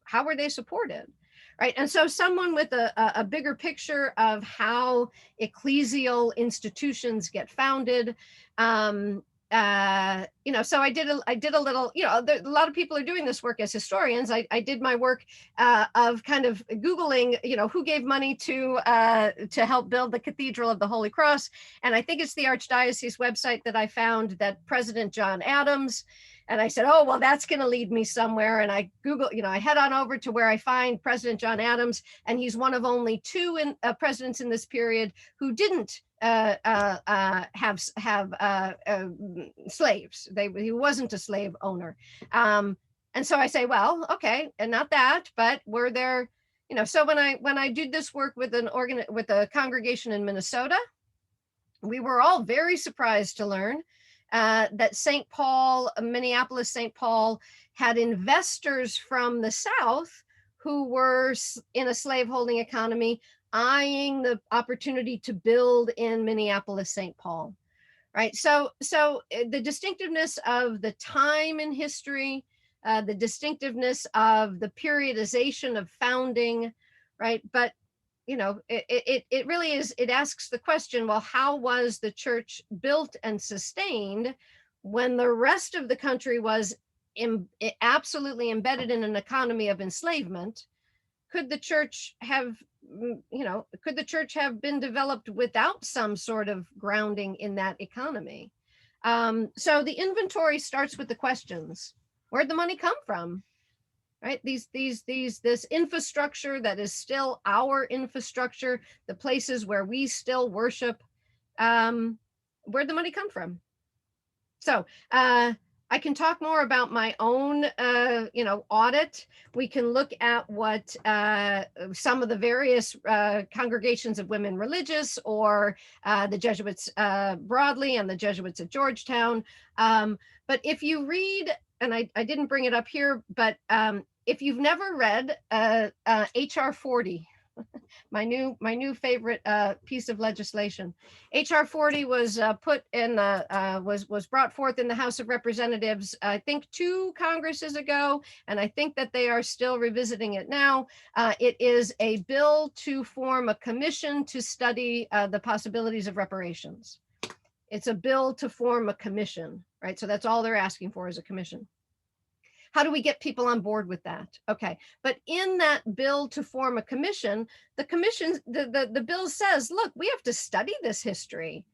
[SPEAKER 4] how were they supported? Right. And so someone with a bigger picture of how ecclesial institutions get founded, so I did a little, a lot of people are doing this work as historians. I did my work of kind of Googling, who gave money to help build the Cathedral of the Holy Cross. And I think it's the Archdiocese website that I found that President John Adams And I said, oh, well, that's going to lead me somewhere. And I Google, I head on over to where I find President John Adams, and he's one of only two presidents in this period who didn't have slaves. He wasn't a slave owner. And so I say, well, okay, and not that, but were there, so when I did this work with with a congregation in Minnesota, we were all very surprised to learn that St. Paul, Minneapolis, St. Paul had investors from the South who were in a slaveholding economy, eyeing the opportunity to build in Minneapolis, St. Paul, right? So the distinctiveness of the time in history, the distinctiveness of the periodization of founding, right? But it really is, it asks the question, well, how was the church built and sustained when the rest of the country was absolutely embedded in an economy of enslavement? Could the church have, been developed without some sort of grounding in that economy? So the inventory starts with the questions. Where'd the money come from? Right? This infrastructure that is still our infrastructure, the places where we still worship, where'd the money come from? So I can talk more about my own, audit. We can look at what some of the various congregations of women religious, or the Jesuits broadly, and the Jesuits at Georgetown. But if you read, and I didn't bring it up here, but if you've never read HR 40, my new favorite piece of legislation, HR 40 was was brought forth in the House of Representatives, I think 2 Congresses ago, and I think that they are still revisiting it now. It is a bill to form a commission to study the possibilities of reparations. It's a bill to form a commission, right? So that's all they're asking for, is a commission. How do we get people on board with that? Okay, but in that bill to form a commission, the bill says, look, we have to study this history.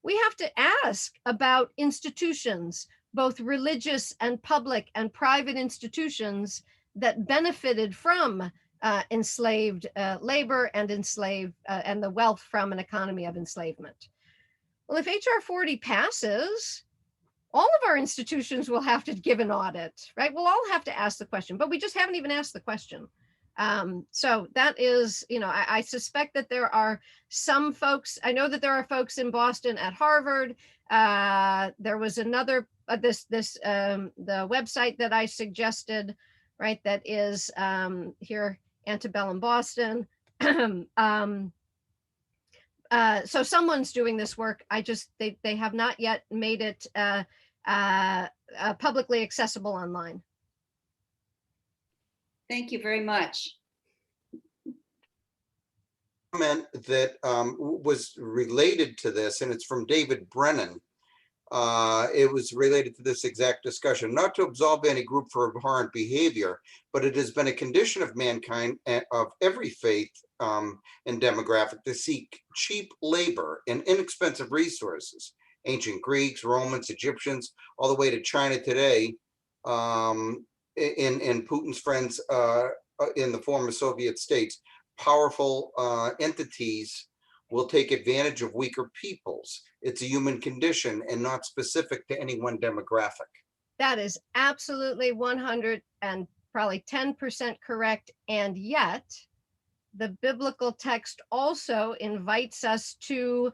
[SPEAKER 4] We have to ask about institutions, both religious and public and private institutions, that benefited from enslaved labor and and the wealth from an economy of enslavement. Well, if HR 40 passes, all of our institutions will have to give an audit, right? We'll all have to ask the question, but we just haven't even asked the question. So that is, I suspect that there are some folks, I know that there are folks in Boston at Harvard. There was another, the website that I suggested, right? That is here, Antebellum Boston. So someone's doing this work. They have not yet made it publicly accessible online.
[SPEAKER 6] Thank you very much.
[SPEAKER 1] Comment that was related to this, and it's from David Brennan. It was related to this exact discussion, not to absolve any group for abhorrent behavior, but it has been a condition of mankind, of every faith and demographic, to seek cheap labor and inexpensive resources. Ancient Greeks, Romans, Egyptians, all the way to China today, in Putin's friends in the former Soviet states, powerful entities will take advantage of weaker peoples. It's a human condition and not specific to any one demographic.
[SPEAKER 4] That is absolutely 100 and probably 10% correct. And yet the biblical text also invites us to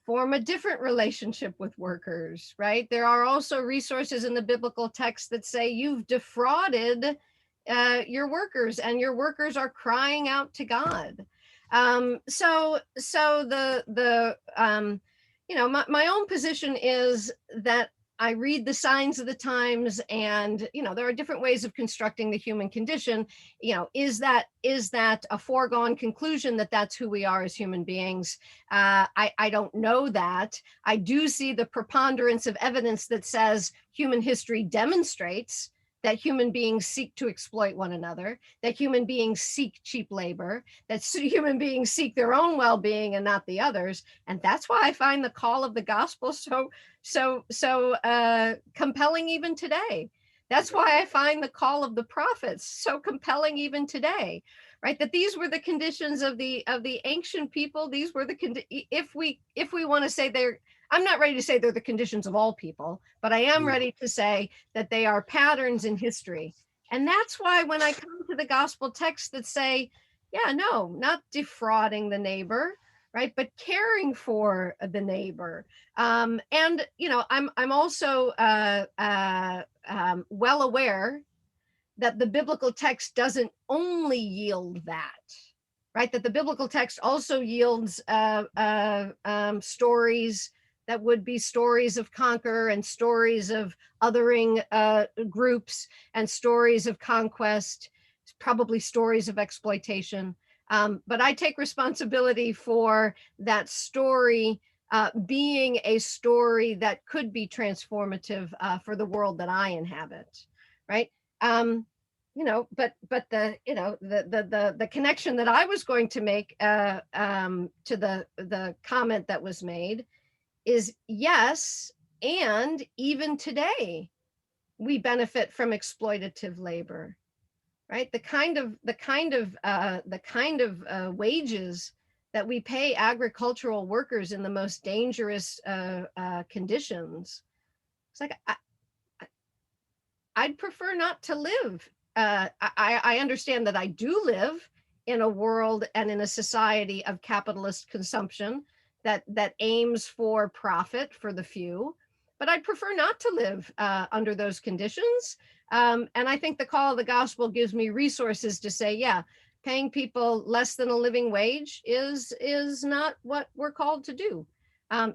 [SPEAKER 4] form a different relationship with workers, right? There are also resources in the biblical text that say you've defrauded your workers, and your workers are crying out to God. So my own position is that I read the signs of the times, and there are different ways of constructing the human condition. Is that a foregone conclusion that that's who we are as human beings? I don't know that. I do see the preponderance of evidence that says human history demonstrates that human beings seek to exploit one another, that human beings seek cheap labor, that human beings seek their own well-being and not the others. And that's why I find the call of the gospel so compelling even today. That's why I find the call of the prophets so compelling even today, right? That these were the conditions of the ancient people. These were if we want to say I'm not ready to say they're the conditions of all people, but I am ready to say that they are patterns in history. And that's why when I come to the gospel texts that say, yeah, no, not defrauding the neighbor, right, but caring for the neighbor. And I'm also well aware that the biblical text doesn't only yield that, right? That the biblical text also yields stories that would be stories of conquer and stories of othering groups and stories of conquest, probably stories of exploitation. But I take responsibility for that story being a story that could be transformative for the world that I inhabit, right? But the connection that I was going to make to the comment that was made is yes, and even today we benefit from exploitative labor, right? The kind of wages that we pay agricultural workers in the most dangerous conditions. It's like I'd prefer not to live. I understand that I do live in a world and in a society of capitalist consumption that aims for profit for the few, but I'd prefer not to live under those conditions. And I think the call of the gospel gives me resources to say, yeah, paying people less than a living wage is not what we're called to do.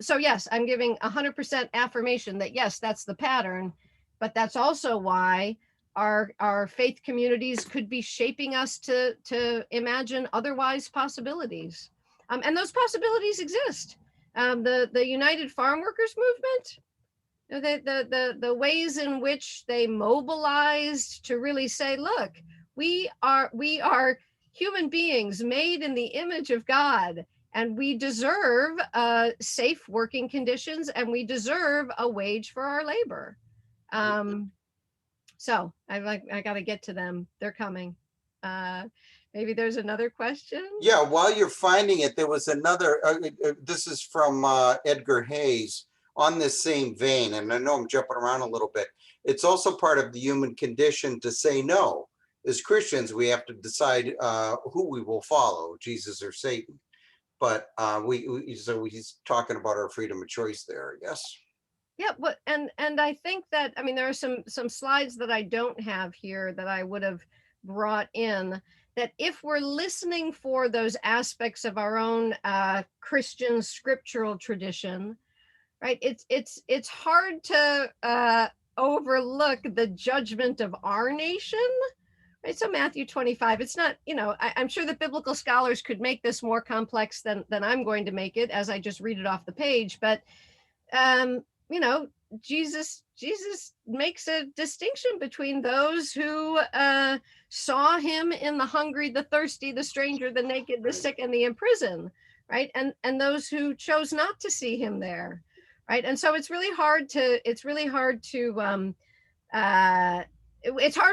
[SPEAKER 4] So yes, I'm giving 100% affirmation that yes, that's the pattern, but that's also why our faith communities could be shaping us to imagine otherwise possibilities. And those possibilities exist. The United Farm Workers Movement, the ways in which they mobilized to really say, look, we are human beings made in the image of God, and we deserve safe working conditions, and we deserve a wage for our labor. So I got to get to them. They're coming. Maybe there's another question.
[SPEAKER 1] Yeah, while you're finding it, there was another, this is from Edgar Hayes on this same vein. And I know I'm jumping around a little bit. It's also part of the human condition to say no. As Christians, we have to decide who we will follow, Jesus or Satan. But so he's talking about our freedom of choice there, I guess.
[SPEAKER 4] Yeah, but and I think that, I mean, there are some slides that I don't have here that I would have brought in, that if we're listening for those aspects of our own Christian scriptural tradition, right? It's hard to overlook the judgment of our nation, right? So Matthew 25, it's not, I'm sure that biblical scholars could make this more complex than I'm going to make it as I just read it off the page, but Jesus makes a distinction between those who saw him in the hungry, the thirsty, the stranger, the naked, the sick, and the imprisoned, right? And those who chose not to see him there, right? And so it's hard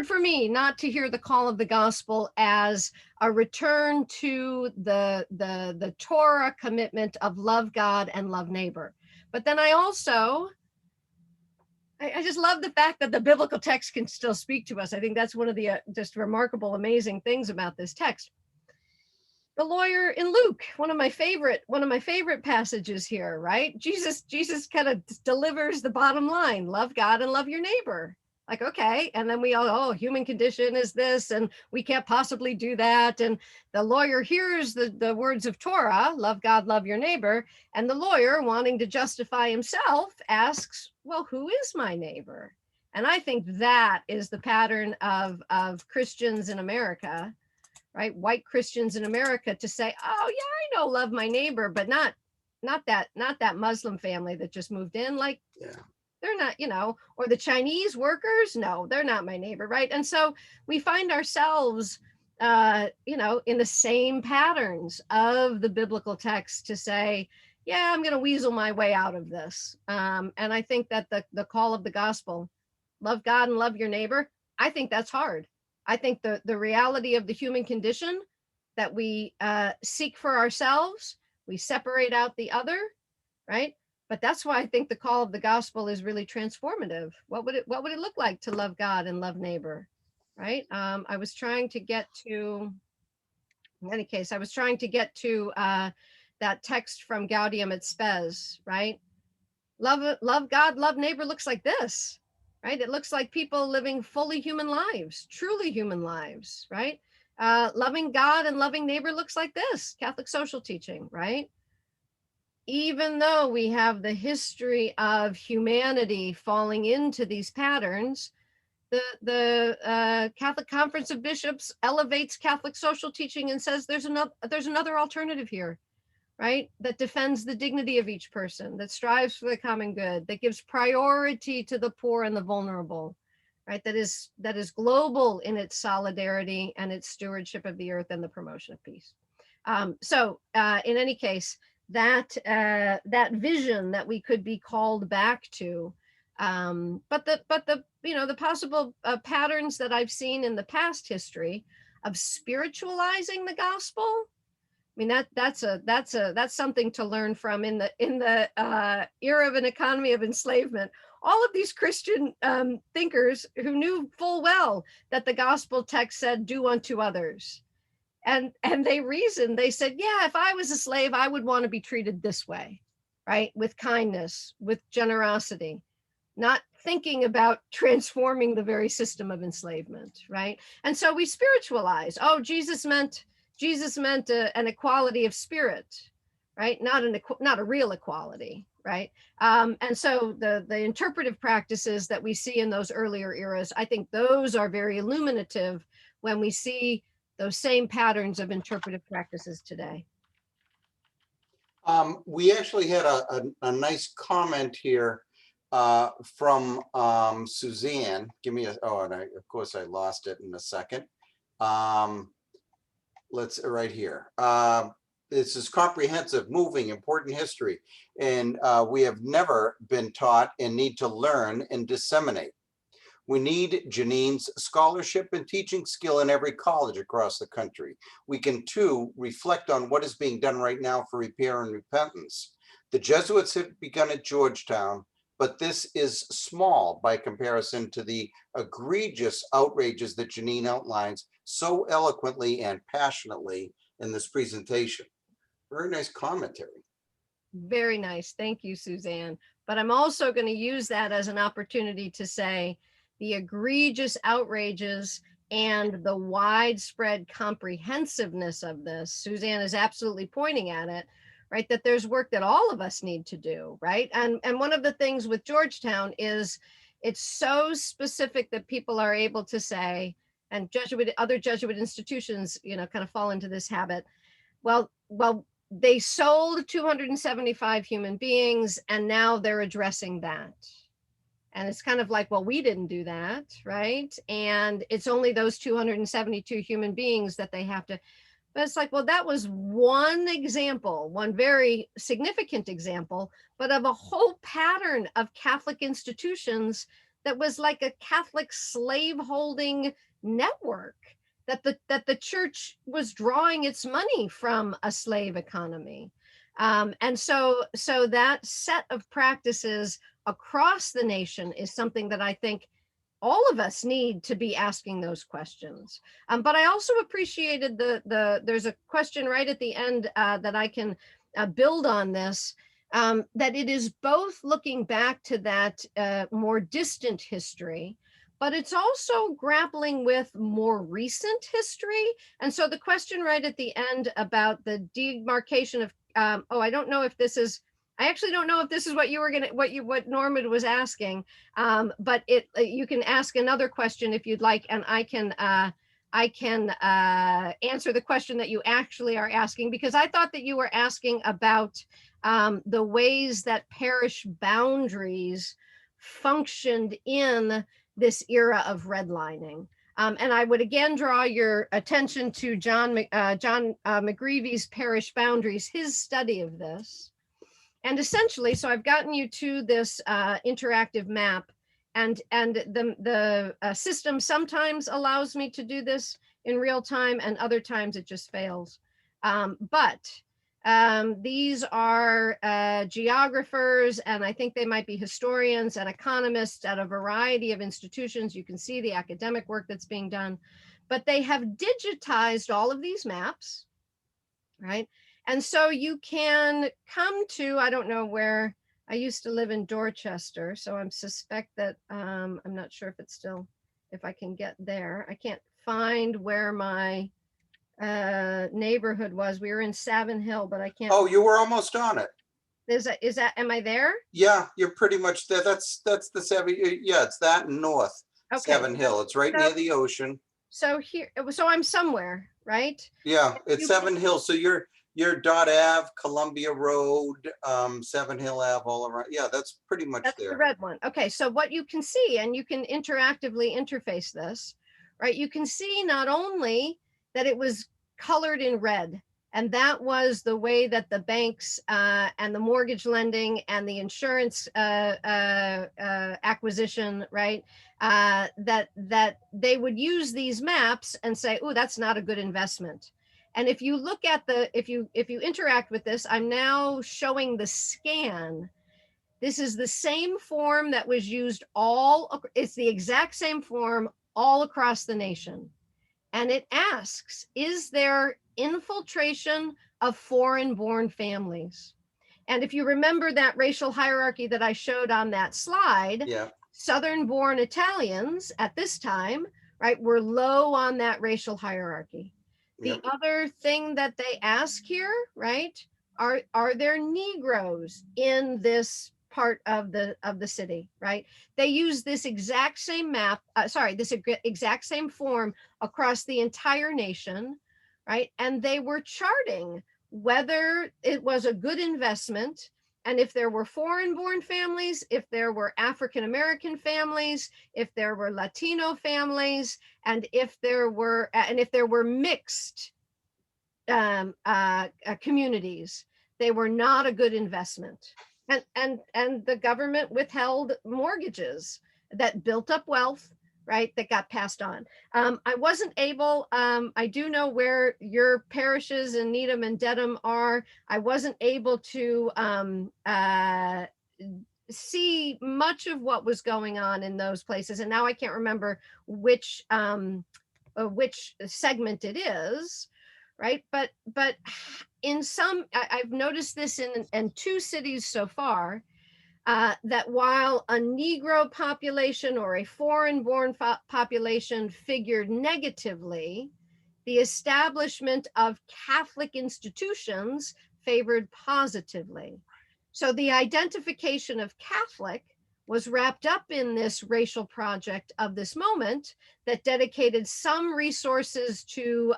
[SPEAKER 4] for me not to hear the call of the gospel as a return to the Torah commitment of love God and love neighbor. But then I just love the fact that the biblical text can still speak to us. I think that's one of the just remarkable, amazing things about this text. The lawyer in Luke, one of my favorite passages here, right? Jesus kind of delivers the bottom line: love God and love your neighbor. Like, okay, and then we all, human condition is this, and we can't possibly do that. And the lawyer hears the words of Torah, love God, love your neighbor, and the lawyer, wanting to justify himself, asks, well, who is my neighbor? And I think that is the pattern of Christians in America, right? White Christians in America, to say, oh yeah, I know, love my neighbor, but not that Muslim family that just moved in. Like,
[SPEAKER 1] yeah.
[SPEAKER 4] they're not, or the Chinese workers, no, they're not my neighbor, right? And so we find ourselves, in the same patterns of the biblical text to say, yeah, I'm going to weasel my way out of this. And I think that the call of the gospel, love God and love your neighbor, I think that's hard. I think the reality of the human condition, that we seek for ourselves, we separate out the other, right? But that's why I think the call of the gospel is really transformative. What would it look like to love God and love neighbor, right? I was trying to get to, in any case, that text from Gaudium et Spes, right? Love God, love neighbor looks like this, right? It looks like people living fully human lives, truly human lives, right? Loving God and loving neighbor looks like this, Catholic social teaching, right? Even though we have the history of humanity falling into these patterns, the Catholic Conference of Bishops elevates Catholic social teaching and says there's another alternative here, right? That defends the dignity of each person, that strives for the common good, that gives priority to the poor and the vulnerable, right? That is global in its solidarity and its stewardship of the earth and the promotion of peace. So in any case, that vision that we could be called back to, but the possible patterns that I've seen in the past history of spiritualizing the gospel. I mean, that's something to learn from in the era of an economy of enslavement. All of these Christian thinkers who knew full well that the gospel text said, "Do unto others," and they reasoned. They said, "Yeah, if I was a slave, I would want to be treated this way, right? With kindness, with generosity." Not thinking about transforming the very system of enslavement, right? And so we spiritualize. Oh, Jesus meant an equality of spirit, right? Not a real equality, right? And so the interpretive practices that we see in those earlier eras, I think those are very illuminative when we see those same patterns of interpretive practices today.
[SPEAKER 1] We actually had a nice comment here from Suzanne. Give me of course I lost it in a second. Let's right here. This is comprehensive, moving, important history, and we have never been taught and need to learn and disseminate. We need Jeannine's scholarship and teaching skill in every college across the country. We can too reflect on what is being done right now for repair and repentance. The Jesuits have begun at Georgetown, but this is small by comparison to the egregious outrages that Jeannine outlines so eloquently and passionately in this presentation. Very nice commentary.
[SPEAKER 4] Very nice. Thank you, Suzanne. But I'm also going to use that as an opportunity to say the egregious outrages and the widespread comprehensiveness of this. Suzanne is absolutely pointing at it, right? That there's work that all of us need to do, right? And one of the things with Georgetown is it's so specific that people are able to say, and other Jesuit institutions, kind of fall into this habit. Well, they sold 275 human beings, and now they're addressing that. And it's kind of like, well, we didn't do that, right? And it's only those 272 human beings that they have to, but it's like, well, that was one example, one very significant example, but of a whole pattern of Catholic institutions that was like a Catholic slaveholding network, that the church was drawing its money from a slave economy. And so that set of practices across the nation is something that I think all of us need to be asking those questions. But I also appreciated there's a question right at the end that I can build on this, that it is both looking back to that more distant history, but it's also grappling with more recent history. And so the question right at the end about the demarcation of, I don't know if this is, I actually don't know if this is what you were what Norman was asking, but you can ask another question if you'd like, and I can answer the question that you actually are asking, because I thought that you were asking about the ways that parish boundaries functioned in this era of redlining. And I would again draw your attention to John McGreevy's Parish Boundaries, his study of this. And essentially, so I've gotten you to this interactive map, and the system sometimes allows me to do this in real time, and other times it just fails. But these are geographers, and I think they might be historians and economists at a variety of institutions. You can see the academic work that's being done, but they have digitized all of these maps, right? And so you can come to, I don't know where, I used to live in Dorchester, so I suspect that, I'm not sure if it's still, if I can get there. I can't find where my neighborhood was. We were in Savin Hill, but I can't.
[SPEAKER 1] Oh, you were almost on it.
[SPEAKER 4] Is that, am I there?
[SPEAKER 1] Yeah, you're pretty much there. That's the seven. Yeah, it's that and north.
[SPEAKER 4] Okay.
[SPEAKER 1] Seven Hill. It's right near the ocean.
[SPEAKER 4] So here, so I'm somewhere, right?
[SPEAKER 1] Yeah, it's
[SPEAKER 4] You
[SPEAKER 1] Seven Hill. So you're Dot Ave, Columbia Road, Seven Hill Ave, all around. Yeah, that's pretty much
[SPEAKER 4] That's
[SPEAKER 1] there.
[SPEAKER 4] the red one. Okay, so what you can see, and you can interactively interface this, right? You can see not only that it was colored in red, and that was the way that the banks and the mortgage lending and the insurance acquisition, right? That they would use these maps and say, oh, that's not a good investment. And if you look at if you interact with this, I'm now showing the scan. This is the same form that was used it's the exact same form all across the nation. And it asks, is there infiltration of foreign-born families? And if you remember that racial hierarchy that I showed on that slide,
[SPEAKER 1] Yeah.
[SPEAKER 4] Southern-born Italians at this time, right, were low on that racial hierarchy.
[SPEAKER 1] Yep.
[SPEAKER 4] The other thing that they ask here, right, are there Negroes in this part of the city, right? They use this exact same map, this exact same form across the entire nation, right? And they were charting whether it was a good investment, and if there were foreign-born families, if there were African-American families, if there were Latino families, and if there were mixed communities, they were not a good investment. And the government withheld mortgages that built up wealth, right, that got passed on. I wasn't able, I do know where your parishes in Needham and Dedham are. I wasn't able to see much of what was going on in those places. And now I can't remember which segment it is, right? But in some, I've noticed this in two cities so far, that while a Negro population or a foreign-born population figured negatively, the establishment of Catholic institutions favored positively. So the identification of Catholic was wrapped up in this racial project of this moment that dedicated some resources to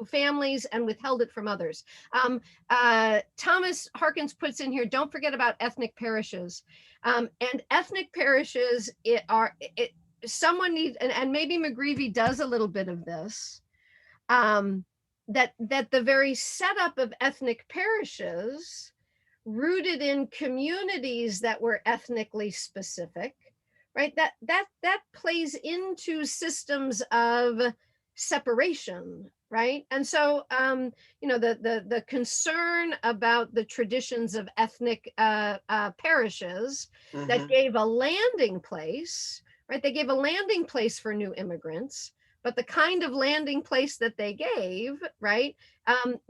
[SPEAKER 4] families and withheld it from others. Thomas Harkins puts in here, don't forget about ethnic parishes. And ethnic parishes someone needs, and maybe McGreevy does a little bit of this, that the very setup of ethnic parishes rooted in communities that were ethnically specific, right? That plays into systems of separation, right? And so, the concern about the traditions of ethnic parishes that gave a landing place, right? They gave a landing place for new immigrants, but the kind of landing place that they gave, right,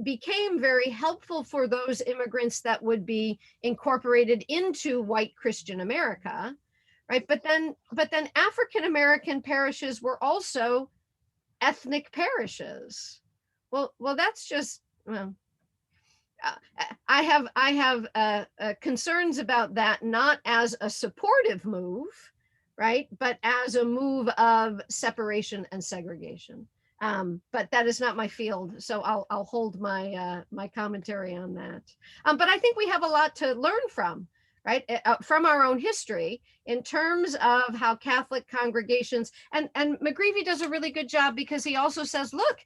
[SPEAKER 4] became very helpful for those immigrants that would be incorporated into white Christian America, right? But then African-American parishes were also ethnic parishes. Well, that's just, well, I have concerns about that, not as a supportive move, right, but as a move of separation and segregation. But that is not my field, so I'll hold my my commentary on that. But I think we have a lot to learn from, right? From our own history in terms of how Catholic congregations, and McGreevy does a really good job because he also says, look,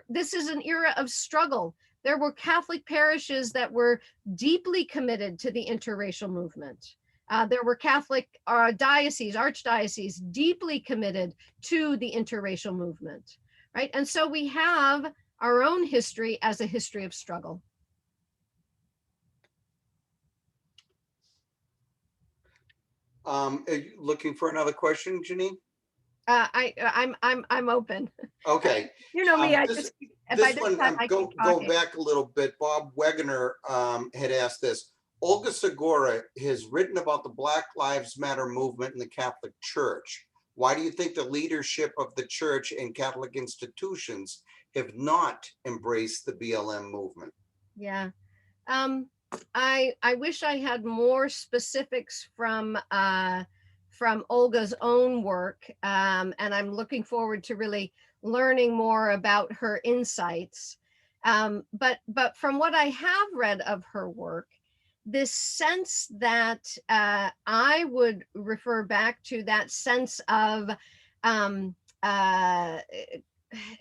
[SPEAKER 4] this is an era of struggle. There were Catholic parishes that were deeply committed to the interracial movement. There were Catholic dioceses, archdioceses, deeply committed to the interracial movement, right? And so we have our own history as a history of struggle.
[SPEAKER 1] Are you looking for another question, Jeannine?
[SPEAKER 4] I'm open.
[SPEAKER 1] Okay.
[SPEAKER 4] You know me, I
[SPEAKER 1] This-
[SPEAKER 4] just, by
[SPEAKER 1] This
[SPEAKER 4] this
[SPEAKER 1] one,
[SPEAKER 4] time I
[SPEAKER 1] go
[SPEAKER 4] keep talking.
[SPEAKER 1] back a little bit. Bob Wegener had asked this. Olga Segura has written about the Black Lives Matter movement in the Catholic Church. Why do you think the leadership of the church and Catholic institutions have not embraced the BLM movement?
[SPEAKER 4] Yeah. I wish I had more specifics from Olga's own work, and I'm looking forward to really learning more about her insights. But from what I have read of her work, this sense that I would refer back to that sense of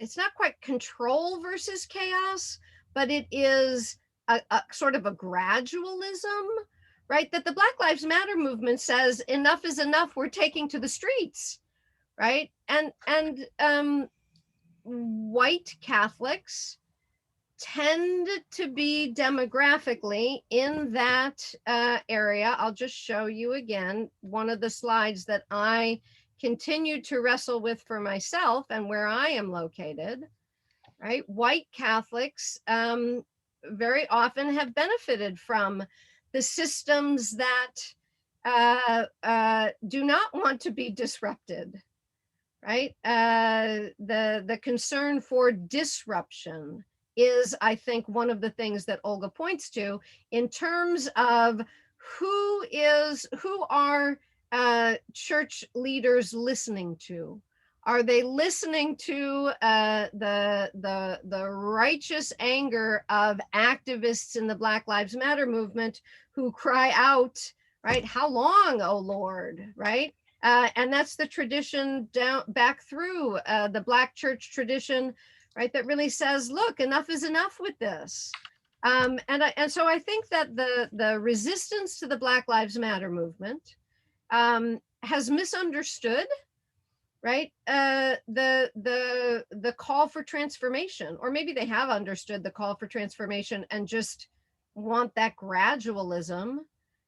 [SPEAKER 4] it's not quite control versus chaos, but it is a sort of a gradualism, right? That the Black Lives Matter movement says enough is enough. We're taking to the streets, right? And white Catholics tend to be demographically in that area. I'll just show you again one of the slides that I continue to wrestle with for myself and where I am located, right? White Catholics very often have benefited from the systems that do not want to be disrupted, right? The concern for disruption is, I think, one of the things that Olga points to in terms of who are church leaders listening to. Are they listening to the righteous anger of activists in the Black Lives Matter movement who cry out, right? How long, oh Lord, right? And that's the tradition down back through the Black church tradition, right? That really says, look, enough is enough with this. And so I think that the resistance to the Black Lives Matter movement has misunderstood, right? The call for transformation, or maybe they have understood the call for transformation and just want that gradualism,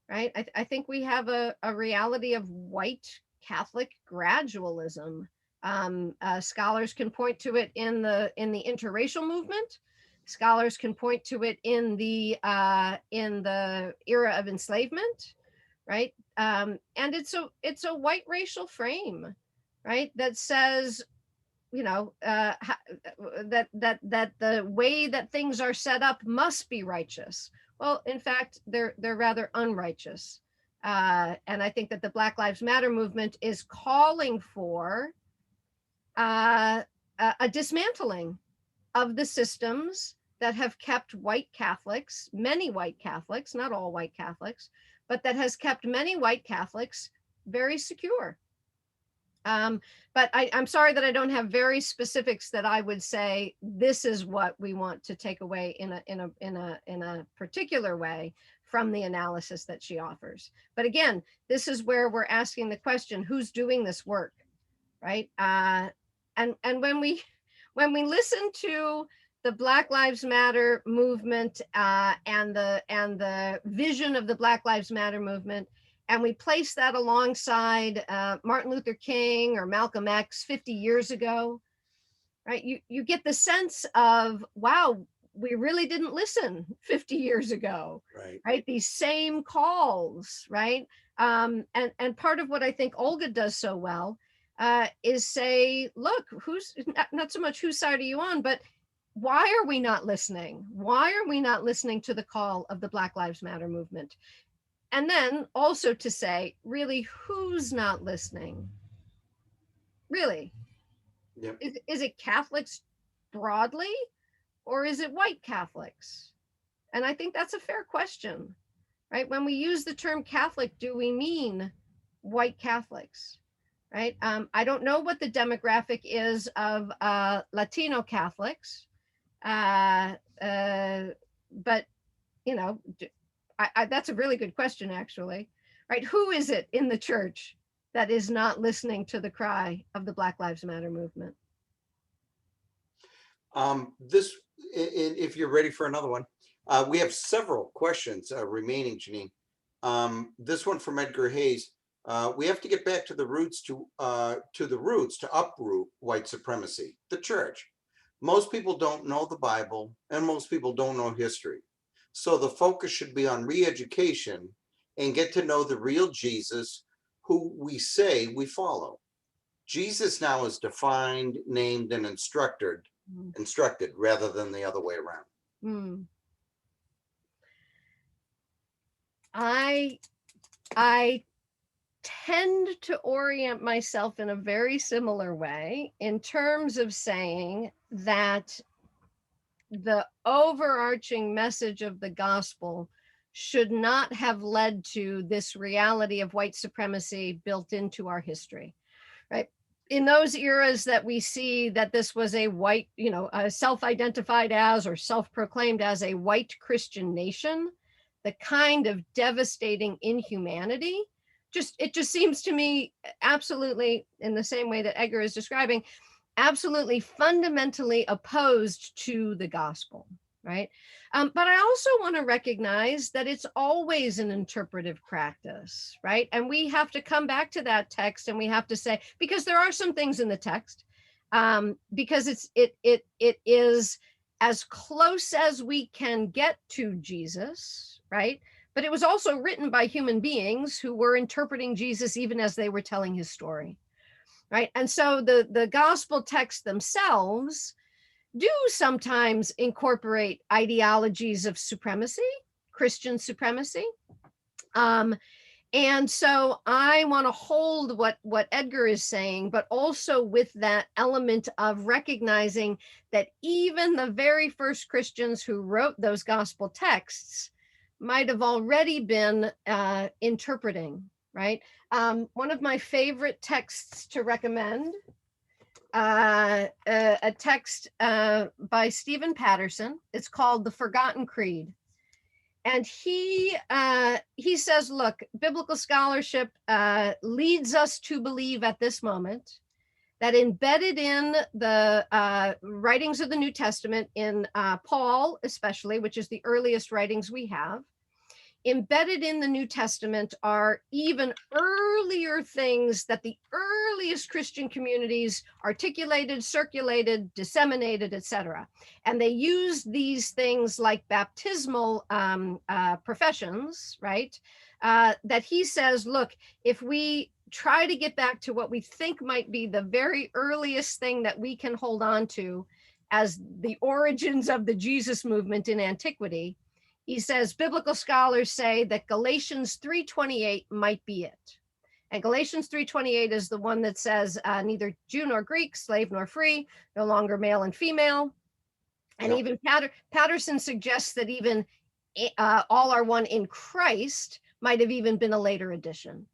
[SPEAKER 4] right? I think we have a reality of white Catholic gradualism. Scholars can point to it in the interracial movement. Scholars can point to it in the era of enslavement, right? And it's a white racial frame, right? That says, you know, that the way that things are set up must be righteous. Well, in fact, they're rather unrighteous. And I think that the Black Lives Matter movement is calling for a dismantling of the systems that have kept white Catholics, many white Catholics, not all white Catholics, but that has kept many white Catholics very secure. But I'm sorry that I don't have very specifics that I would say this is what we want to take away in a particular way from the analysis that she offers. But again, this is where we're asking the question: who's doing this work, right? And when we listen to the Black Lives Matter movement and the vision of the Black Lives Matter movement, and we place that alongside Martin Luther King or Malcolm X 50 years ago, right? You get the sense of, wow, we really didn't listen 50 years ago, right? These same calls, right? And part of what I think Olga does so well is say, look, who's not so much whose side are you on, but why are we not listening? Why are we not listening to the call of the Black Lives Matter movement? And then also to say, really, who's not listening? Really?
[SPEAKER 1] Yep.
[SPEAKER 4] Is it Catholics broadly, or is it white Catholics? And I think that's a fair question, right? When we use the term Catholic, do we mean white Catholics, right? I don't know what the demographic is of Latino Catholics, but you know, that's a really good question, actually, right? Who is it in the church that is not listening to the cry of the Black Lives Matter movement?
[SPEAKER 1] If you're ready for another one, we have several questions remaining, Jeannine. This one from Edgar Hayes. We have to get back to the roots to uproot white supremacy, the church. Most people don't know the Bible, and most people don't know history. So the focus should be on re-education and get to know the real Jesus who we say we follow. Jesus now is defined, named, and instructed rather than the other way around.
[SPEAKER 4] I tend to orient myself in a very similar way in terms of saying that the overarching message of the gospel should not have led to this reality of white supremacy built into our history, right? In those eras that we see that this was a white, self-identified as or self-proclaimed as a white Christian nation, the kind of devastating inhumanity, it just seems to me absolutely, in the same way that Edgar is describing, absolutely fundamentally opposed to the gospel, right? But I also want to recognize that it's always an interpretive practice, right? And we have to come back to that text and we have to say, because there are some things in the text, because it is as close as we can get to Jesus, right? But it was also written by human beings who were interpreting Jesus even as they were telling his story, right? And so the gospel texts themselves do sometimes incorporate ideologies of supremacy, Christian supremacy. And so I want to hold what Edgar is saying, but also with that element of recognizing that even the very first Christians who wrote those gospel texts might have already been interpreting, right? One of my favorite texts to recommend, a text by Stephen Patterson. It's called The Forgotten Creed. And he says, look, biblical scholarship leads us to believe at this moment that embedded in the writings of the New Testament, in Paul especially, which is the earliest writings we have, embedded in the New Testament are even earlier things that the earliest Christian communities articulated, circulated, disseminated, etc. And they use these things like baptismal professions, right? That he says, look, if we try to get back to what we think might be the very earliest thing that we can hold on to as the origins of the Jesus movement in antiquity, he says, biblical scholars say that Galatians 3:28 might be it. And Galatians 3:28 is the one that says, neither Jew nor Greek, slave nor free, no longer male and female. And even Patterson suggests that even all are one in Christ might have even been a later addition.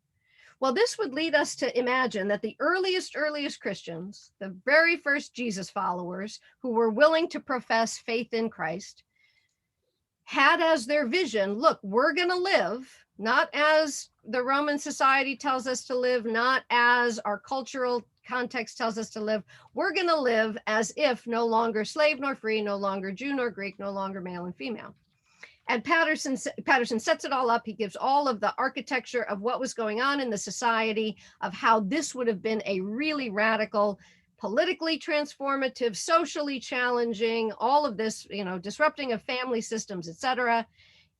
[SPEAKER 4] Well, this would lead us to imagine that the earliest Christians, the very first Jesus followers who were willing to profess faith in Christ, had as their vision, look, we're going to live not as the Roman society tells us to live, not as our cultural context tells us to live. We're going to live as if no longer slave nor free, no longer Jew nor Greek, no longer male and female. And Patterson sets it all up. He gives all of the architecture of what was going on in the society, of how this would have been a really radical, politically transformative, socially challenging, all of this, disrupting of family systems, etc.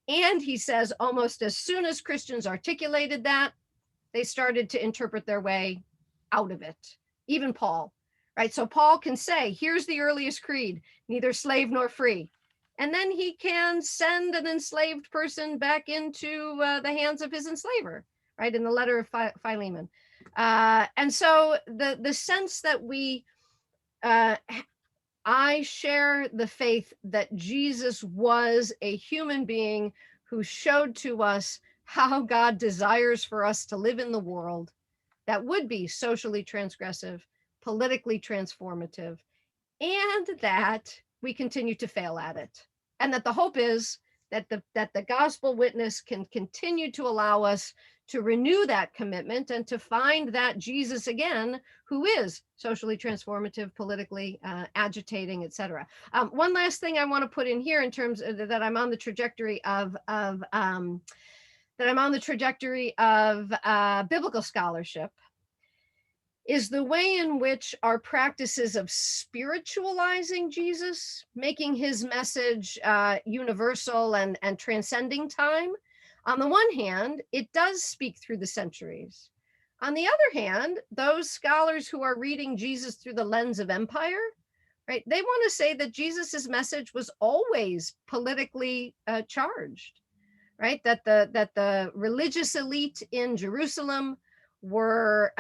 [SPEAKER 4] And he says almost as soon as Christians articulated that, they started to interpret their way out of it. Even Paul, right? So Paul can say, here's the earliest creed, neither slave nor free. And then he can send an enslaved person back into the hands of his enslaver, right? In the letter of Philemon. And so the sense that I share the faith that Jesus was a human being who showed to us how God desires for us to live in the world that would be socially transgressive, politically transformative, and that we continue to fail at it. And that the hope is that the gospel witness can continue to allow us to renew that commitment and to find that Jesus again, who is socially transformative, politically agitating, etc. One last thing I want to put in here in terms of that I'm on the trajectory of biblical scholarship is the way in which our practices of spiritualizing Jesus, making his message universal and transcending time. On the one hand, it does speak through the centuries. On the other hand, those scholars who are reading Jesus through the lens of empire, right, they want to say that Jesus's message was always politically charged, right? That the religious elite in Jerusalem were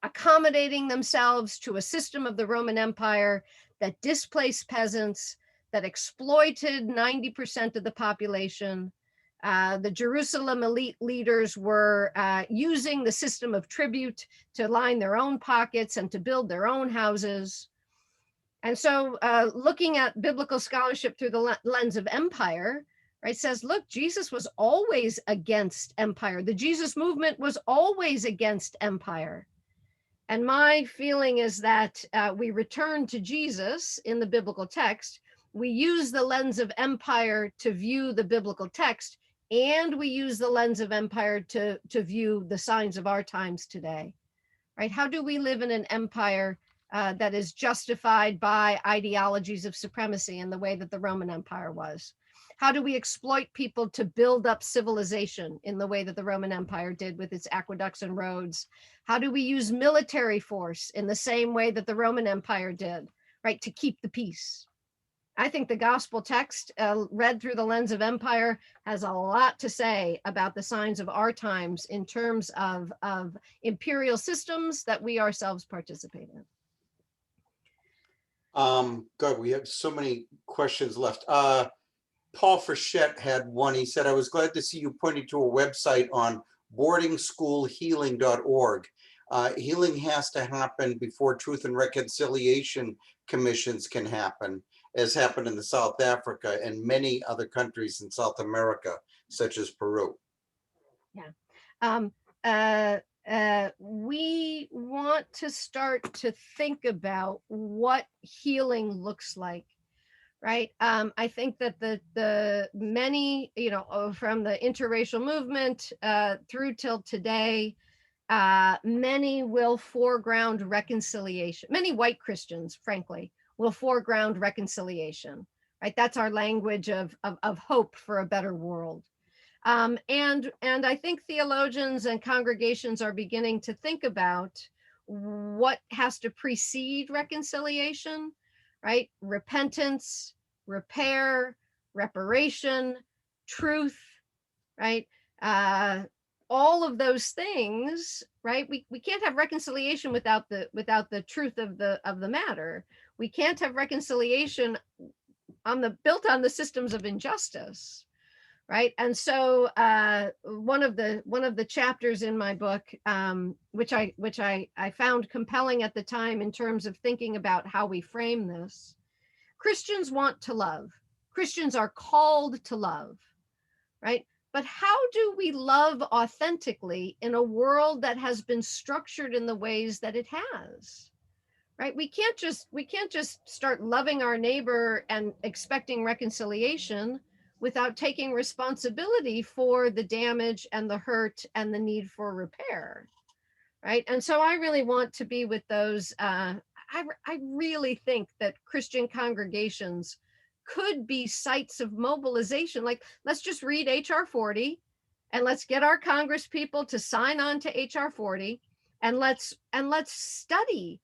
[SPEAKER 4] accommodating themselves to a system of the Roman Empire that displaced peasants, that exploited 90% of the population. The Jerusalem elite leaders were using the system of tribute to line their own pockets and to build their own houses. And so looking at biblical scholarship through the lens of empire, right, says, look, Jesus was always against empire. The Jesus movement was always against empire. And my feeling is that we return to Jesus in the biblical text. We use the lens of empire to view the biblical text, and we use the lens of empire to view the signs of our times today, right? How do we live in an empire that is justified by ideologies of supremacy in the way that the Roman Empire was? How do we exploit people to build up civilization in the way that the Roman Empire did with its aqueducts and roads? How do we use military force in the same way that the Roman Empire did, right, to keep the peace? I think the gospel text read through the lens of empire has a lot to say about the signs of our times in terms of imperial systems that we ourselves participate in.
[SPEAKER 1] God, we have so many questions left. Paul Frechette had one. He said, I was glad to see you pointing to a website on boardingschoolhealing.org. Healing has to happen before truth and reconciliation commissions can happen, as happened in South Africa and many other countries in South America, such as Peru.
[SPEAKER 4] Yeah. We want to start to think about what healing looks like. Right. I think that the many, from the interracial movement through till today, many will foreground reconciliation. Many white Christians, frankly, will foreground reconciliation. Right. That's our language of hope for a better world. And I think theologians and congregations are beginning to think about what has to precede reconciliation. Right? Repentance, repair, reparation, truth, right? All of those things, right? We can't have reconciliation without the truth of the matter. We can't have reconciliation built on the systems of injustice, right? And so one of the chapters in my book, which I found compelling at the time in terms of thinking about how we frame this, Christians want to love. Christians are called to love, right? But how do we love authentically in a world that has been structured in the ways that it has? Right? We can't just start loving our neighbor and expecting reconciliation without taking responsibility for the damage and the hurt and the need for repair, right? And so I really want to be with those. I really think that Christian congregations could be sites of mobilization. Like, let's just read HR 40 and let's get our Congress people to sign on to HR 40 and let's study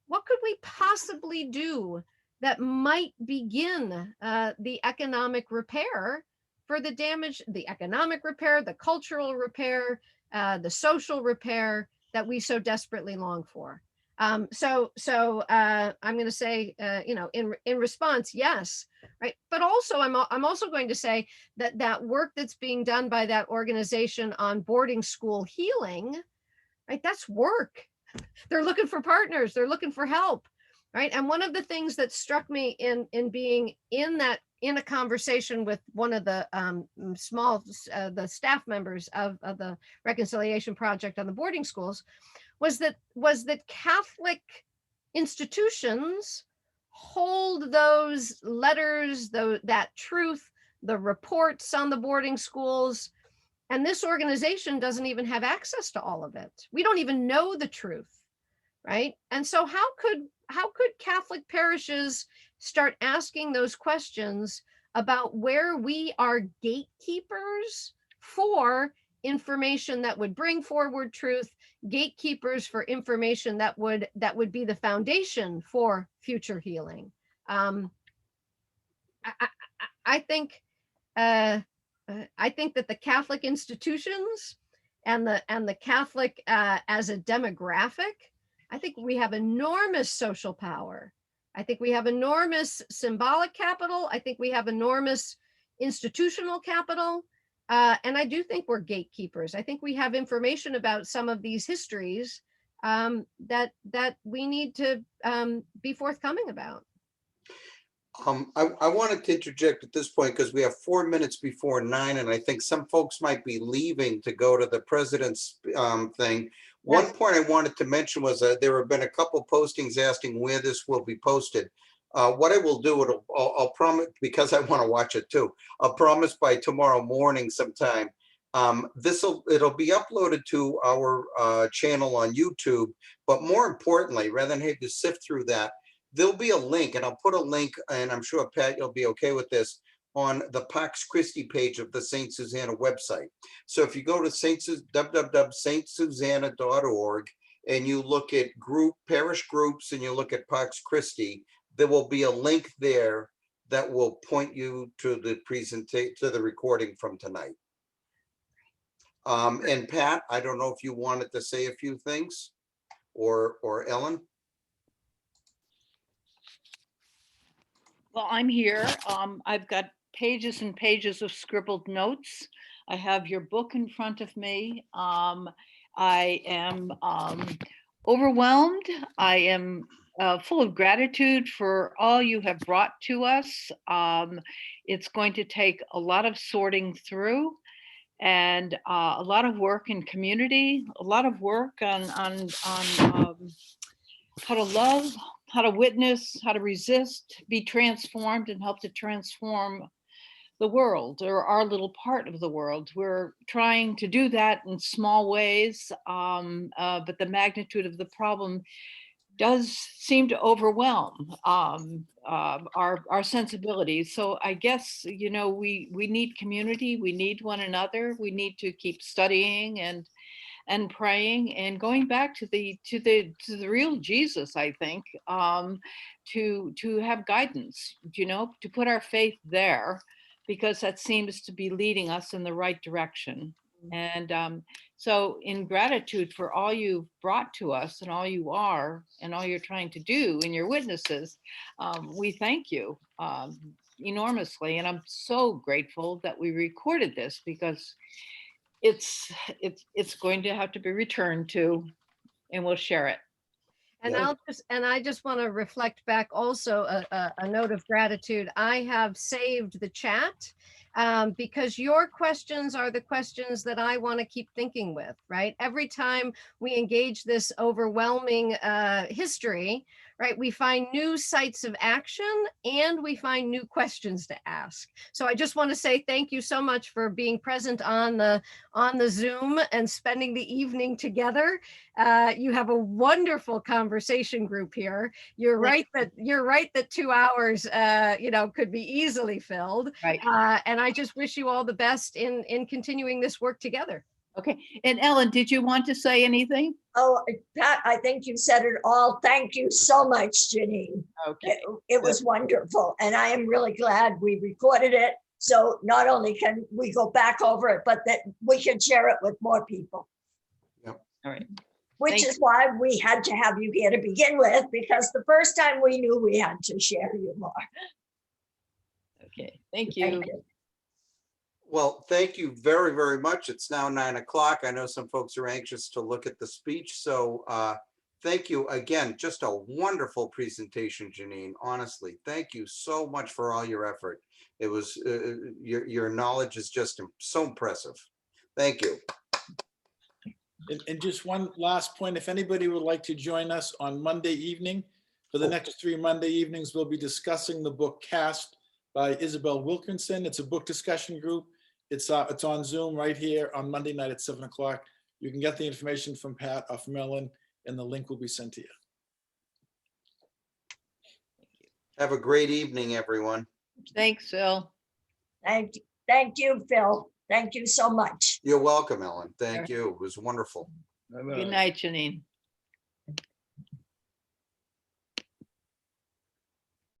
[SPEAKER 4] what could we possibly do that might begin the economic repair for the damage, the economic repair, the cultural repair, the social repair that we so desperately long for. I'm going to say, in response, yes, right. But also, I'm also going to say that work that's being done by that organization on boarding school healing, right? That's work. They're looking for partners. They're looking for help, right? And one of the things that struck me in being in a conversation with one of the the staff members of the Reconciliation Project on the boarding schools was that Catholic institutions hold those letters, that truth, the reports on the boarding schools, and this organization doesn't even have access to all of it. We don't even know the truth, right? And so how could Catholic parishes start asking those questions about where we are gatekeepers for information that would bring forward truth, gatekeepers for information that would be the foundation for future healing? I think that the Catholic institutions and the Catholic as a demographic, I think we have enormous social power. I think we have enormous symbolic capital. I think we have enormous institutional capital. And I do think we're gatekeepers. I think we have information about some of these histories that we need to be forthcoming about.
[SPEAKER 1] I wanted to interject at this point because we have 4 minutes before 9, and I think some folks might be leaving to go to the president's thing. One
[SPEAKER 4] Yes.
[SPEAKER 1] point I wanted to mention was there have been a couple postings asking where this will be posted. What I will do, I'll promise, because I want to watch it too. I'll promise by tomorrow morning sometime. It'll be uploaded to our channel on YouTube, but more importantly, rather than have to sift through that, there'll be a link, and I'll put a link, and I'm sure, Pat, you'll be okay with this, on the Pax Christi page of the St. Susanna website. So if you go to www.stsusanna.org and you look at parish groups and you look at Pax Christi, there will be a link there that will point you to the recording from tonight. And Pat, I don't know if you wanted to say a few things, or Ellen.
[SPEAKER 2] Well, I'm here. I've got pages and pages of scribbled notes. I have your book in front of me. I am overwhelmed. I am full of gratitude for all you have brought to us. It's going to take a lot of sorting through, and a lot of work in community, a lot of work on how to love, how to witness, how to resist, be transformed, and help to transform the world, or our little part of the world. We're trying to do that in small ways, but the magnitude of the problem does seem to overwhelm our sensibilities. So I guess, we need community, we need one another, we need to keep studying and praying and going back to the real Jesus, I think, to have guidance, to put our faith there, because that seems to be leading us in the right direction. And so in gratitude for all you've brought to us and all you are and all you're trying to do in your witnesses, we thank you enormously. And I'm so grateful that we recorded this, because it's going to have to be returned to, and we'll share it.
[SPEAKER 4] And
[SPEAKER 1] Yeah.
[SPEAKER 4] I just want to reflect back also a note of gratitude. I have saved the chat because your questions are the questions that I want to keep thinking with, right? Every time we engage this overwhelming history, right, we find new sites of action and we find new questions to ask. So I just want to say thank you so much for being present on the Zoom and spending the evening together. You have a wonderful conversation group here. You're right that 2 hours, could be easily filled.
[SPEAKER 2] Right.
[SPEAKER 4] And I just wish you all the best in continuing this work together.
[SPEAKER 2] Okay. And Ellen, did you want to say anything?
[SPEAKER 3] Oh, Pat, I think you said it all. Thank you so much, Jeannine.
[SPEAKER 2] Okay.
[SPEAKER 3] It was wonderful. And I am really glad we recorded it. So not only can we go back over it, but that we can share it with more people.
[SPEAKER 2] All right.
[SPEAKER 3] which
[SPEAKER 2] Thank
[SPEAKER 3] is why we had to have you here to begin with, because the first time we knew we had to share you more.
[SPEAKER 2] Okay, thank you.
[SPEAKER 3] Thank you.
[SPEAKER 1] Well, thank you very, very much. It's now 9 o'clock. I know some folks are anxious to look at the speech, so thank you again. Just a wonderful presentation, Jeannine. Honestly, thank you so much for all your effort. It was your knowledge is just so impressive. Thank you.
[SPEAKER 6] And just one last point, if anybody would like to join us on Monday evening, for the next 3 Monday evenings, we'll be discussing the book Cast by Isabel Wilkinson. It's a book discussion group. It's on Zoom right here on Monday night at 7 o'clock. You can get the information from Pat or from Ellen, and the link will be sent to you.
[SPEAKER 1] Have a great evening, everyone.
[SPEAKER 2] Thanks, Phil.
[SPEAKER 3] Thank you, Phil. Thank you so much.
[SPEAKER 1] You're welcome, Ellen. Thank you. It was wonderful.
[SPEAKER 2] Good night, Jeannine.